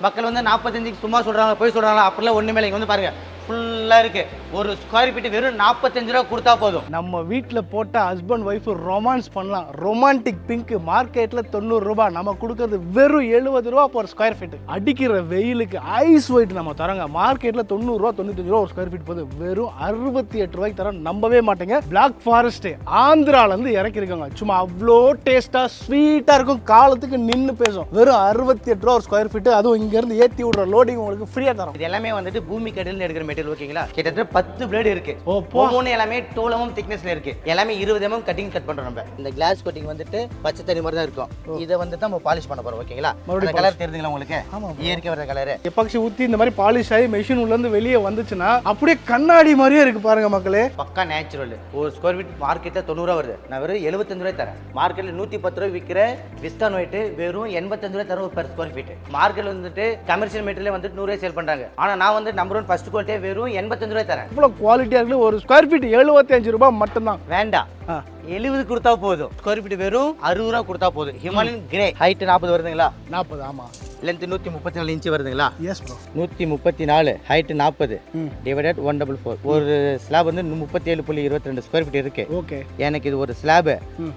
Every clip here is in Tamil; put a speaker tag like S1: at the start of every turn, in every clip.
S1: மக்கள் வந்து 45 சும்மா சொல்றாங்க, போய் சொல்றாங்களா? அப்படிலாம் ஒண்ணுமே இல்லை. இங்க வந்து பாருங்க, ஃபுல்லா இருக்கு. ஒரு ஸ்கொயர் ஃபீட் வெறும் 45 ரூபா கொடுத்தா போதும்.
S2: நம்ம வீட்டில் போட்ட ஹஸ்பண்ட் ஒய்ஃப் ரொமான்ஸ் பண்ணலாம். ரொமான்டிக் பிங்க் மார்க்கெட்ல 90 ரூபாய், நம்ம கொடுக்கறது வெறும் 70 ரூபா ஒரு ஸ்கொயர் ஃபீட். அடிக்கிற வெயிலுக்கு ஐஸ் ஒயிட் நம்ம தரோங்க. மார்க்கெட்ல 90 ரூபா 95 ரூபா ஒரு ஸ்கொயர் ஃபீட் போது வெறும் 68 ரூபாய்க்கு தரோம். நம்பவே மாட்டேங்க. பிளாக் ஃபாரஸ்ட் ஆந்திரால இருந்து இறக்கிருக்காங்க. சும்மா அவ்வளோ டேஸ்டா ஸ்வீட்டா இருக்கும். காலத்துக்கு நின்று பேசும். வெறும் 68 ரூபா ஒரு ஸ்கொயர் ஃபீட். அதுவும் இங்க இருந்து ஏத்தி விடுற லோடிங் உங்களுக்கு ஃப்ரீயா தரோம்.
S1: இது எல்லாமே வந்துட்டு பூமி கடையில் எடுக்கிற மெட்டீரியல். ஓகேங்களா? கிட்டத்தட்ட 10 பிளேட் இருக்கு. ஒவ்வொன்று எல்லாமே 12 mm திக்னஸ்ல இருக்கு. எல்லாமே 20 mm கட்டிங் கட் பண்றோம். நம்ம இந்த கிளாஸ் கோட்டிங் வந்துட்டு பச்சை தண்ணி மாதிரி தான் இருக்கும். இதை வந்து நம்ம பாலிஷ் பண்ண போறோம். ஓகேங்களா? அந்த கலர் தெரியுதுங்களா உங்களுக்கு? இயற்கை வர கலர். எபாக்சி ஊத்தி இந்த மாதிரி பாலிஷ் ஆகி மெஷின் உள்ள இருந்து வெளியே வந்துச்சுன்னா அப்படியே கண்ணாடி மாதிரியே இருக்கு பாருங்க மக்களே. பக்கா நேச்சுரல். ஒரு ஸ்கொயர் ஃபீட் மார்க்கெட்ல 90 ரூபா வருது. நான் வெறும் 75 ரூபாய் தரேன். மார்க்கெட்ல 110 ரூபாய் விற்கிற விஸ்டான் ஒயிட் வெறும் 85 ரூபாய் தரோம் per ஸ்கொயர் ஃபீட். மார்க்கெட்ல வந்துட்டு கமர்ஷியல் மெட்டீரியல் வந்துட்டு 100 ரூபாய் சேல் பண்றாங்க. ஆனா நான் வந்து நம்பர் 1 ஃபர்ஸ்ட் குவாலிட்டி வெறும் 85 ரூபாய் தரேன். இவ்வளவு குவாலிட்டியா இருக்கு. ஒரு ஸ்கொயர் ஃபீட் 75 ரூபாய் மட்டும் தான். வேண்டாம், 70 கொடுத்தா போதும். ஸ்கொயர் ஃபீட் வெறும் 60 ரூபா கொடுத்தா போதும். ஹிமாலயன் கிரே ஹைட் 40 வருதுங்களா? 40. ஆமா. லென்த் 134 இன்ச் வருதுங்களா? Yes bro. 134 height 40 divided 144. ஒரு ஸ்லாப் வந்து 37.22 ஸ்கொயர் ஃபீட் இருக்கு. ஓகே. எனக்கு இது ஒரு ஸ்லாப்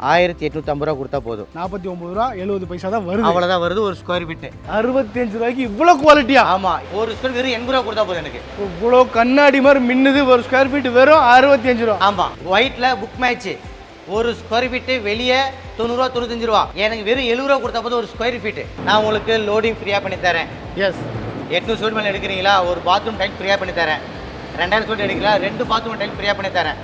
S1: 1850 ரூபா கொடுத்தா போதும். 49 ரூபா 70 பைசா தான் வருது. அவ்வளவுதான் வருது ஒரு ஸ்கொயர் ஃபீட். 65 ரூபாய்க்கு இவ்வளவு குவாலிட்டியா? ஆமா. ஒரு ஸ்கொயர் வெறும் 80 ரூபா கொடுத்தா போதும். எனக்கு இவ்வளவு கண்ணாடி மாதிரி மின்னுது. ஒரு ஸ்கொயர் ஃபீட் வெறும் 65 ரூபா. ஆமா. ஒயிட்ல புக் மேட்ச். ஒரு ஸ்கொயர் ஃபீட்டு வெளியே 90 ரூபா 95 ரூபா. எனக்கு வெறும் 70 ரூபா கொடுத்தா போதும் ஒரு ஸ்கொயர் ஃபீட்டு. நான் உங்களுக்கு லோடிங் ஃப்ரீயாக பண்ணி தரேன். எஸ். 800 ஸ்கொயர் மேலே எடுக்கிறீங்களா? ஒரு பாத்ரூம் டைல் ஃப்ரீயாக பண்ணி தரேன். 2000 ஸ்கொயர் எடுக்கிறீங்களா? 2 பாத்ரூம் டைல் ஃப்ரீயாக பண்ணி தரேன்.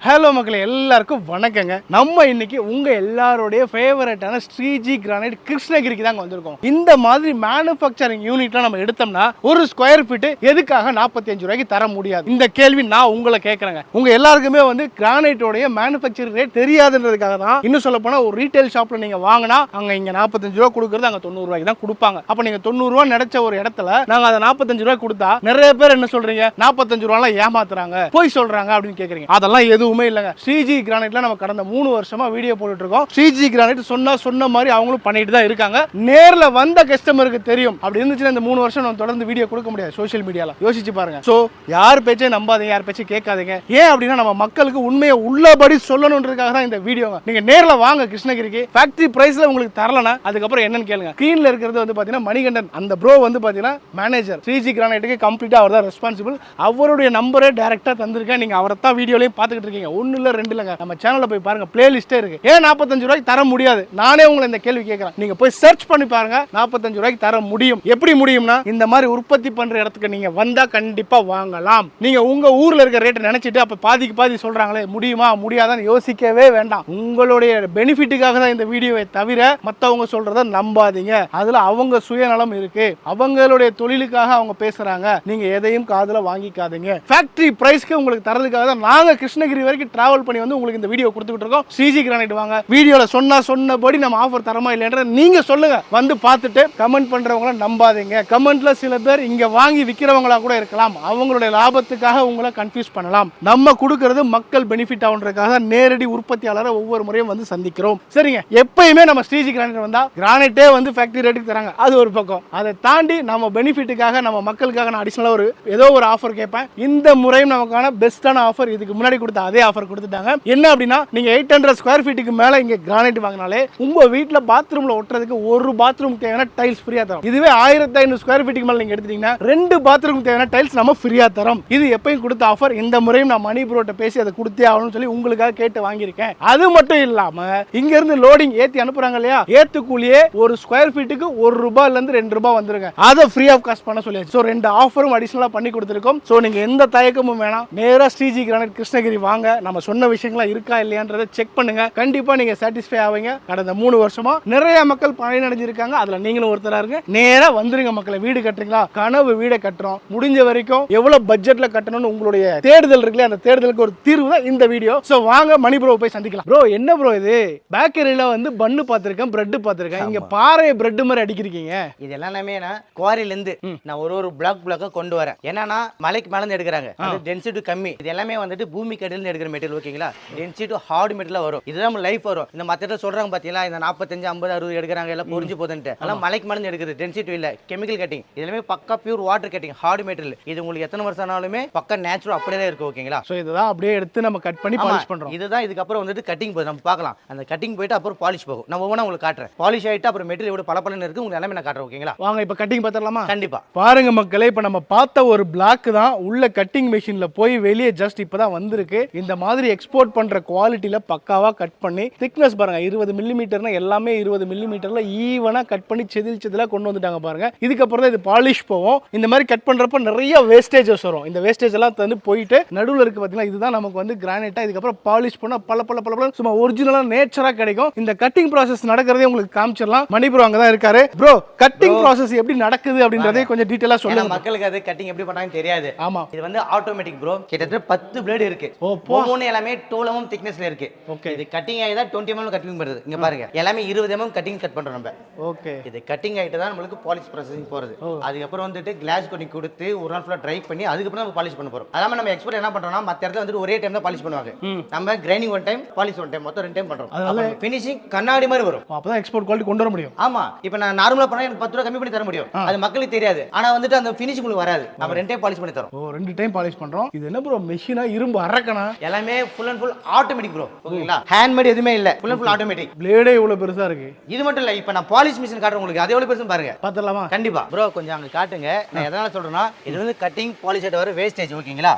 S1: ஹலோ மக்களே, எல்லாருக்கும் வணக்கங்க. நம்ம இன்னைக்கு உங்க எல்லாரோடைய ஃபேவரட்டான ஸ்ரீஜி கிரானைட் கிருஷ்ணகிரிக்கு தாங்க வந்திருக்கோம். இந்த மாதிரி மேனுஃபேக்சரிங் யூனிட்லாம் நம்ம எடுத்தோம்னா ஒரு ஸ்கொயர் ஃபீட் எதுக்காக 45 ரூபாய்க்கு தர முடியாது? இந்த கேள்வி நான் உங்களை கேட்கறேங்க. உங்க எல்லாருக்குமே வந்து கிரானைட்டோடைய மேனுஃபேக்சரிங் ரேட் தெரியாதுன்றதுக்காக தான். இன்னும் சொல்ல போனா ஒரு ரீட்டைல் ஷாப்ல நீங்க வாங்கினா அங்க இங்க 45 ரூபா கொடுக்கறது அங்க 90 ரூபாய்க்கு தான் கொடுப்பாங்க. அப்ப நீங்க 90 ரூபா நினைச்ச ஒரு இடத்துல நாங்க அதை 45 ரூபாய் கொடுத்தா நிறைய பேர் என்ன சொல்றீங்க? 45 ரூபாய்லாம் ஏமாத்துறாங்க, போய் சொல்றாங்க அப்படின்னு கேக்குறீங்க. அதெல்லாம் எதுவுமே இல்லங்க. ஸ்ரீஜி கிரானைட்ல நம்ம கடந்த 3 வருஷமா வீடியோ போட்டுட்டு இருக்கோம். ஸ்ரீஜி கிரானைட் சொன்ன மாதிரி அவங்களும் பண்ணிட்டு தான் இருக்காங்க. நேர்ல வந்த கஸ்டமருக்கு தெரியும். அப்படி இருந்துச்சுன்னா இந்த 3 வருஷம் நம்ம தொடர்ந்து வீடியோ கொடுக்க முடியாது சோஷியல் மீடியால. யோசிச்சு பாருங்க. சோ யார் பேச்சையும் நம்பாதீங்க, யார் பேச்சையும் கேட்காதீங்க. ஏன் அப்படின்னா நம்ம மக்களுக்கு உண்மையை உள்ளபடி சொல்லணும்ன்றதுக்காக தான் இந்த வீடியோங்க. நீங்க நேர்ல வாங்க கிருஷ்ணகிரிக்கு. ஃபேக்டரி பிரைஸ்ல உங்களுக்கு தரலனா அதுக்கப்புறம் என்னன்னு கேளுங்க. ஸ்கிரீன்ல இருக்கிறது வந்து பாத்தீங்கன்னா மணிகண்டன். அந்த ப்ரோ வந்து பாத்தீங்கன்னா மேனேஜர். ஸ்ரீஜி கிரானைட்டுக்கு கம்ப்ளீட்டா அவர் தான் ரெஸ்பான்சிபிள். அவருடைய நம்பரை டைரக்டா தந்திருக்கேன். நீங்க அவரை தான் வீடியோலயும் பாத்துக்கிட்டு இருக்கீங்க. ஒன்னு இல்ல 2 இல்லங்க. நம்ம சேனல்ல போய் பாருங்க, பிளேலிஸ்டே இருக்கு. ஏன் 45 ரூபாய்க்கு தர முடியாது? நானே உங்களை இந்த கேள்வி கேட்கறேன். நீங்க போய் சர்ச் பண்ணி பாருங்க. 45 ரூபாய்க்கு தர முடியும். எப்படி முடியும்னா இந்த மாதிரி உற்பத்தி பண்ற இடத்துக்கு நீங்க வந்தா கண்டிப்பா வாங்கலாம். நீங்க உங்க ஊர்ல இருக்க ரேட் நினைச்சிட்டு அப்ப பாதிக்கு பாதி சொல்றாங்களே, முடியுமா முடியாதான்னு யோசிக்கவே வேண்டாம். உங்களுடைய பெனிஃபிட்டுக்காக தான் இந்த வீடியோவை தவிர மத்தவங்க சொல்றத நம்பாதீங்க. அதுல அவங்க சுயநலம் இருக்கு. அவங்களுடைய தொழிலுக்காக அவங்க பேசுறாங்க. நீங்க எதையும் காதுல வாங்கிக்காதீங்க. ஃபேக்டரி பிரைஸ்க்கு உங்களுக்கு தரதுக்காக தான் நாங்க கிருஷ்ணகிரி வரைக்கும் டிராவல் பண்ணி வந்து உங்களுக்கு இந்த வீடியோ கொடுத்துட்டு இருக்கோம். ஸ்ரீஜி கிரானைட் வாங்க. வீடியோல சொன்னபடி நம்ம ஆஃபர் தரமா இல்லையன்ற நீங்க சொல்லுங்க. வந்து பார்த்துட்டு கமெண்ட் பண்றவங்கள நம்பாதீங்க. கமெண்ட்ல சில பேர் இங்க வாங்கி விக்கிறவங்களா கூட இருக்கலாம். அவங்களுடைய லாபத்துக்காக உங்களை கன்ஃபியூஸ் பண்ணலாம். நம்ம கொடுக்கிறது மக்கள் பெனிஃபிட் ஆகுன்றதுக்காக நேரடி உற்பத்தியாளரை ஒவ்வொரு முறையும் வந்து சந்திக்கிறோம். சரிங்க. எப்பயுமே நம்ம ஸ்ரீஜி கிரானைட் வந்தா கிரானைட்டே வந்து ஃபேக்டரி ரேட்டுக்கு தராங்க. அது ஒரு பக்கம். அதை தாண்டி நம்ம பெனிஃபிட்டுக்காக நம்ம மக்களுக்காக நான் அடிஷனலா ஏதோ ஒரு ஆஃபர் கேட்பேன். இந்த முறையும் நமக்கான பெஸ்டான ஆஃபர். இதுக்கு முன்னாடி கொடுத்த அதே ஆஃபர் கொடுத்துட்டாங்க. என்ன அப்படின்னா நீங்க 800 ஸ்கொயர் ஃபீட்டுக்கு மேல இங்க கிரானைட் வாங்கினாலே உங்க வீட்ல பாத்ரூம்ல ஒட்டுறதுக்கு ஒரு பாத்ரூம் தேவையான டைல்ஸ் ஃப்ரீயா தரோம். இதுவே 1500 ஸ்கொயர் ஃபீட்டுக்கு மேல நீங்க எடுத்தீங்கன்னா 2 பாத்ரூம் தேவையான டைல்ஸ் நம்ம ஃப்ரீயா தரோம். இது எப்பயும் கொடுத்த ஆஃபர். இந்த முறையும் நான் மணி ப்ரோட்ட பேசி அதை கொடுத்தே ஆகணும்னு சொல்லி உங்களுக்காக கேட்டு வாங்கியிருக்கேன். அது மட்டும் இல்லாம இங்க இருந்து லோடிங் ஏத்தி அனுப்புறாங்க இல்லையா, ஏத்து கூலியே ஒரு ஸ்கொயர் ஃபீட்டுக்கு 1 ரூபாயில இருந்து 2 ரூபாய் வந்துருங்க. அதை ஃப்ரீ ஆஃப் காஸ்ட் பண்ண சொல்லியாச்சு. சோ 2 ஆஃபரும் அடிஷனலா பண்ணி கொடுத்திருக்கோம். சோ நீங்க எந்த தயக்கமும் வேணாம், நேரா ஸ்ரீஜி கிரானைட் கிருஷ்ணகிரி வாங்க. நம்ம சொன்ன விஷயங்களா இருக்கா இல்லையான்றதை செக் பண்ணுங்க. கண்டிப்பா நீங்க சாட்டிஸ்ஃபை ஆவீங்க. கடந்த 3 வருஷமா நிறைய மக்கள் பயனடைஞ்சிருக்காங்க. அதுல நீங்களும் ஒருத்தரா இருங்க. நேரா வந்துருங்க மக்களை. வீடு கட்டுறீங்களா? கனவு வீடை கட்டுறோம். முடிஞ்ச வரைக்கும் எவ்வளவு பட்ஜெட்ல கட்டணும்னு உங்களுடைய தேடுதல் இருக்குல்ல, அந்த தேடுதலுக்கு ஒரு தீர்வு தான் இந்த வீடியோ. சோ வாங்க மணி ப்ரோ போய் சந்திக்கலாம். ப்ரோ என்ன ப்ரோ இது? பேக்கரியில வந்து பன்னு பார்த்திருக்கேன், பிரெட் பார்த்திருக்கேன். இங்க பாறை பிரெட் மாதிரி அடிக்கிறீங்க. இது எல்லாமே நான் குவாரில இருந்து நான் ஒரு பிளாக்கா கொண்டு வரேன். என்னன்னா மலைக்கு மேல இருந்து எடுக்கிறாங்க. அது டென்சிட்டி கம்மி. இது எல்லாமே வந்துட்டு பூமி கடையில இருந்து
S3: இருக்கிற மெட்டீரியல் ஓகேங்களா. டென்சிட்டி ஹார்ட் மெட்டீரியல் வரும். இதுதான் நம்ம லைஃப் வரும். இந்த மற்ற இடத்துல சொல்றாங்க பாத்தீங்களா, இந்த 45 50 60 எடுக்கிறாங்க எல்லாம் பொறிஞ்சு போகுதுன்ட்டு. அதெல்லாம் மலைக்கு மருந்து எடுக்குது. டென்சிட்டி இல்ல, கெமிக்கல் கட்டிங். இதுலமே பக்கா pure water cutting, hard material. இது உங்களுக்கு எத்தனை வருஷம் ஆனாலுமே பக்கா நேச்சுரல் அப்படியே இருக்கு ஓகேங்களா.
S2: ஸோ இதுதான் அப்படியே எடுத்து நம்ம கட் பண்ணி பாலிஷ் பண்றோம்.
S3: இதுதான் இதுக்கப்புறம் வந்துட்டு கட்டிங் போகுது. நம்ம பார்க்கலாம் அந்த கட்டிங் போயிட்டு அப்புறம் பாலிஷ் போகும். நான் ஒவ்வொன்றா உங்களுக்கு காட்டுறேன். பாலிஷ் ஆயிட்டு அப்புறம் மெட்டீரியல் எவ்வளவு பளபளன்னு இருக்கு உங்களுக்கு எல்லாமே நான் காட்டுறேன் ஓகேங்களா.
S2: வாங்க இப்போ கட்டிங் பார்த்துடலாமா?
S3: கண்டிப்பா
S2: பாருங்க மக்களே, இப்போ நம்ம பார்த்த ஒரு பிளாக் தான் உள்ள கட்டிங் மெஷின்ல போய் வெளியே ஜஸ்ட் இப்பதான் வந்திருக்கு. இந்த மாதிரி எக்ஸ்போர்ட் பண்ற குவாலிட்டியில பக்காவா கட் பண்ணி திக்னஸ் பாருங்க 20 மில்லிமீட்டர்னா எல்லாமே 20 மில்லிமீட்டர்ல ஈவனா கட் பண்ணி செதிலா கொண்டு வந்துட்டாங்க பாருங்க. இதுக்கப்புறம் தான் இது பாலிஷ் போவோம். இந்த மாதிரி கட் பண்றப்ப நிறைய வேஸ்டேஜஸ் வரும். இந்த வேஸ்டேஜ் எல்லாம் தந்து போயிட்டு நடுவில் இருக்கு பாத்தீங்கன்னா, இதுதான் நமக்கு வந்து கிரானைட்டா. இதுக்கப்புறம் பாலிஷ் பண்ணா பல பல பல சும்மா ஒரிஜினலா நேச்சரா கிடைக்கும். இந்த கட்டிங் ப்ராசஸ் நடக்கிறதே உங்களுக்கு காமிச்சிடலாம். மணிபுரம் அங்க தான் இருக்காரு. ப்ரோ, கட்டிங் ப்ராசஸ் எப்படி நடக்குது அப்படின்றதே கொஞ்சம் டீடைலா சொல்லுங்க.
S3: மக்களுக்கு அது கட்டிங் எப்படி பண்றாங்கன்னு தெரியாது.
S2: ஆமா,
S3: இது வந்து ஆட்டோமேட்டிக் ப்ரோ. கிட்டத்தட்ட 10 பிளேட் இருக்கு. ஒவ்வொரு எல்லாமே 12 mm திக்னஸ்ல இருக்கு.
S2: ஓகே,
S3: இது கட்டிங் ஆயிதா 20 mm கட்டிங் பண்றது. இங்க பாருங்க எல்லாமே 20 mm கட்டிங் கட் பண்றோம் நம்ம.
S2: ஓகே,
S3: இது கட்டிங் ஆயிட்டு தான் நமக்கு பாலிஷ் ப்ராசஸிங் போறது. அதுக்கப்புறம் வந்துட்டு கிளாஸ் கோட்டிங் கொடுத்து ஒரு நாள் ஃபுல்லா ட்ரை பண்ணி அதுக்கப்புறம் நம்ம பாலிஷ் பண்ண போறோம். அதாம நம்ம எக்ஸ்பர்ட் என்ன பண்றோம்னா மத்த இடத்துல வந்துட்டு ஒரே டைம் தான் பாலிஷ் பண்ணுவாங்க. நம்ம grinding one time, polish one time, மொத்தம் 2 டைம் பண்றோம். அதனால ஃபினிஷிங் கண்ணாடி மாதிரி வரும்.
S2: அப்பதான் எக்ஸ்போர்ட் குவாலிட்டி கொண்டு வர முடியும்.
S3: ஆமா, இப்போ நான் நார்மலா பண்ணா எனக்கு 10 ரூபாய் கம்மி பண்ணி தர முடியும். அது மக்களுக்கு தெரியாது. ஆனா வந்துட்டு அந்த ஃபினிஷிங் உங்களுக்கு வராது. நம்ம 2 டைம் பாலிஷ் பண்ணி தரோம்.
S2: 2 டைம் பாலிஷ் பண்றோம். இது என்ன ப்ரோ, மெஷினா இரும்பு அரக்கனா?
S3: எல்லாமே full and full automatic bro. ஓகேங்களா, ஹேண்ட் மேட் எதுவுமே இல்ல, ஃபுல் அண்ட் ஃபுல் ஆட்டோமேட்டிக்.
S2: பிளேடே இவ்வளவு பெருசா இருக்கு.
S3: இது மட்டும் இல்ல, இப்போ நான் பாலிஷ் மிஷின் காட்டுறேன் உங்களுக்கு. அது எவ்வளவு பெருசுன்னு பாருங்க.
S2: பாத்தலாமா?
S3: கண்டிப்பா ப்ரோ, கொஞ்சம் அங்க காட்டுங்க. நான் எதனால சொல்றேன்னா, இது வந்து கட்டிங் பாலிஷ் ஆயிட்டு வர வேஸ்டேஜ் ஓகேங்களா.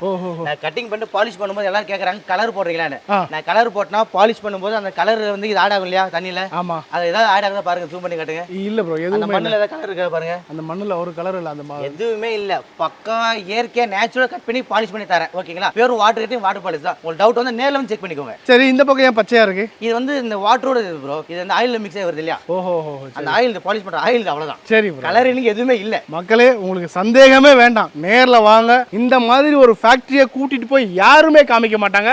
S3: நான் கட்டிங் பண்ணி பாலிஷ் பண்ணும்போது எல்லாரும் கேக்குறாங்க கலர் போடுறீங்களான்னு. நான் கலர் போட்டனா பாலிஷ் பண்ணும்போது அந்த கலர் வந்து இது ஆட் ஆகும் இல்லையா தண்ணியில.
S2: ஆமா,
S3: அது ஏதாவது ஆட் ஆகுதா பாருங்க, ஜூம் பண்ணி காட்டுங்க.
S2: இல்ல ப்ரோ, எதுவுமே
S3: மண்ணுல ஏதாவது கலர் இருக்கா பாருங்க.
S2: அந்த மண்ணுல ஒரு கலர் இல்ல. அந்த
S3: எதுவுமே இல்ல, பக்கா இயற்கையா நேச்சுரல் கட் பண்ணி பாலிஷ் பண்ணி தரேன் ஓகேங்களா. Pure water cutting, water polish தான். உங்களுக்கு டவுட் வந்து நேர்ல வந்து செக் பண்ணிக்கோங்க.
S2: சரி, இந்த பக்கம் ஏன் பச்சையா இருக்கு?
S3: இது வந்து இந்த வாட்டரோட இது ப்ரோ. இது வந்து ஆயில்ல மிக்ஸ் ஆகி வருது இல்லையா.
S2: ஓஹோ,
S3: அந்த ஆயில் பாலிஷ் பண்ற ஆயில் அவ்வளவுதான்.
S2: சரி ப்ரோ,
S3: கலர் இன்னைக்கு எதுவுமே இல்ல
S2: மக்களே. உங்களுக்கு சந்தேகமே வேண்டாம், நேர்ல வாங்க. இந்த மாதிரி ஒரு ஃபேக்டரியை கூட்டிட்டு போய் யாருமே காமிக்க மாட்டாங்க.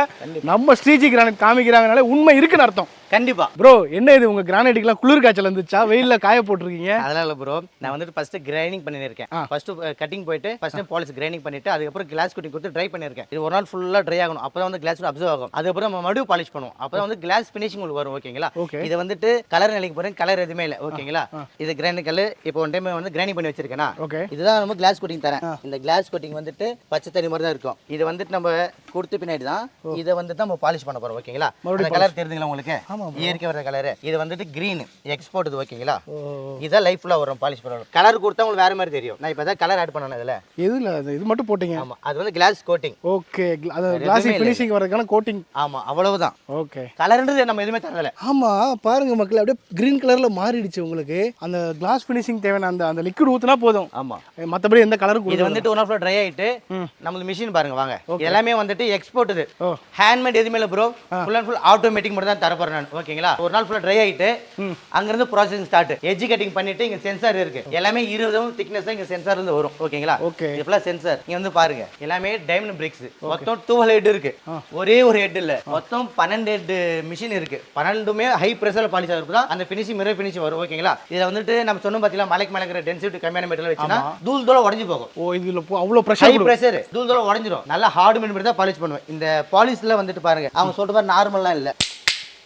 S2: நம்ம ஸ்ரீஜி கிரானைட் காமிக்கிறாங்கனால உண்மை இருக்குன்னு அர்த்தம்.
S3: கண்டிப்பா
S2: ப்ரோ, என்ன இது உங்க கிரானைட்டுக்குலாம் குளிர் காய்ச்சல் இருந்துச்சா? வெயில்ல காய போட்டுருக்கீங்க?
S3: அதெல்லாம் இல்ல ப்ரோ, நான் வந்துட்டு ஃபர்ஸ்ட் கிரைண்டிங் பண்ணிருக்கேன். ஃபர்ஸ்ட் கட்டிங் போயிட்டு ஃபர்ஸ்ட் பாலிஷ் கிரைண்டிங் பண்ணிட்டு அதுக்கப்புறம் கிளாஸ் கோட்டிங் கொடுத்து ட்ரை பண்ணிருக்கேன். இது ஒரு நாள் ஃபுல்லா ட்ரை ஆகணும். அப்பதான் வந்து கிளாஸ் அப்சர்வ் ஆகும். அதுக்கப்புறம் நம்ம மறுபடியும் பாலிஷ் பண்ணுவோம். அப்பதான் வந்து கிளாஸ் ஃபினிஷிங் உங்களுக்கு வரும் ஓகேங்களா. இது வந்துட்டு கலர் நிலைக்கு போறேன், கலர் எதுவுமே இல்ல ஓகேங்களா. இது கிரைண்டிங் கலர் இப்போ ஒன் டைம் வந்து கிரைண்டிங் பண்ணி வச்சிருக்கேனா. இதுதான் நம்ம கிளாஸ் கோட்டிங் தரேன். இந்த கிளாஸ் கோட்டிங் வந்துட்டு பச்சை தண்ணி மாதிரி தான் இருக்கும். இது வந்துட்டு நம்ம கொடுத்து பின்னாடி தான் இதை வந்துட்டு நம்ம பாலிஷ் பண்ண போறோம் ஓகேங்களா. கலர் தெரியுதுங்களா உங்களுக்கு, இயற்கை வர கலர். இது வந்துட்டு கிரீன் எக்ஸ்போர்ட் இது ஓகேங்களா. இதான் லைஃப் ஃபுல்லா வரும் பாலிஷ் பண்ணணும். கலர் கொடுத்தா உங்களுக்கு வேற மாதிரி தெரியும். நான் இப்போ தான் கலர் ஆட் பண்ணேன் இதுல.
S2: எதுல இது மட்டும் போட்டீங்க?
S3: ஆமா, அது வந்து கிளாஸ் கோட்டிங்.
S2: ஓகே, அது கிளாசி ஃபினிஷிங் வரதுக்கான கோட்டிங்.
S3: ஆமா, அவ்வளவுதான்.
S2: ஓகே,
S3: கலர்ன்றது நம்ம எதுவுமே தரல.
S2: ஆமா, பாருங்க மக்களே, அப்படியே கிரீன் கலர்ல மாறிடுச்சு உங்களுக்கு. அந்த கிளாஸ் ஃபினிஷிங் தேவையான அந்த லிக்விட் ஊத்துனா போதும்.
S3: ஆமா,
S2: மத்தபடி எந்த கலரும்.
S3: இது வந்துட்டு ஒன் ஆஃப் ட்ரை ஆயிட்டு நம்ம மிஷின் பாருங்க வாங்க. எல்லாமே வந்துட்டு எக்ஸ்போர்ட். இது ஹேண்ட்மேட் எதுவுமே இல்ல bro, full and full automatic மட்டும் தான் தர போறேன் நான் ஓகேங்களா. ஒரு நாள் ஃபுல்லா ட்ரை ஆயிட்டு அங்க இருந்து ப்ராசஸிங் ஸ்டார்ட். எட்ஜ் கட்டிங் பண்ணிட்டு இங்க சென்சார் இருக்கு. எல்லாமே 20 திக்னஸ் இங்க சென்சார் இருந்து வரும் ஓகேங்களா. இது ஃபுல்லா சென்சார். இங்க வந்து பாருங்க எல்லாமே டைமண்ட் பிரிக்ஸ். மொத்தம் 12 ஹெட் இருக்கு. ஒரே ஒரு ஹெட் இல்ல, மொத்தம் 12 ஹெட் மிஷின் இருக்கு. 12மே ஹை பிரஷர்ல பாலிஷ் ஆகுறப்ப அந்த ஃபினிஷிங் மிரர் ஃபினிஷ் வரும் ஓகேங்களா. இதுல வந்துட்டு நம்ம சொன்னோம் பாத்தீங்களா, மலைக்கு மேல டென்சிட்டி கம்மியான மெட்டீரியல் வச்சுனா தூள் தூள உடைஞ்சு போகும்.
S2: ஓ, இதுல அவ்வளவு பிரஷர்,
S3: ஹை பிரஷர், தூள் தூள உடைஞ்சிரும். நல்ல ஹார்ட் மெட்டீரியல் தான் பாலிஷ் பண்ணுவேன். இந்த பாலிஷ்ல வந்துட்டு பாருங்க அவங்க சொல்ற மாதிரி நார்மலா இல்ல,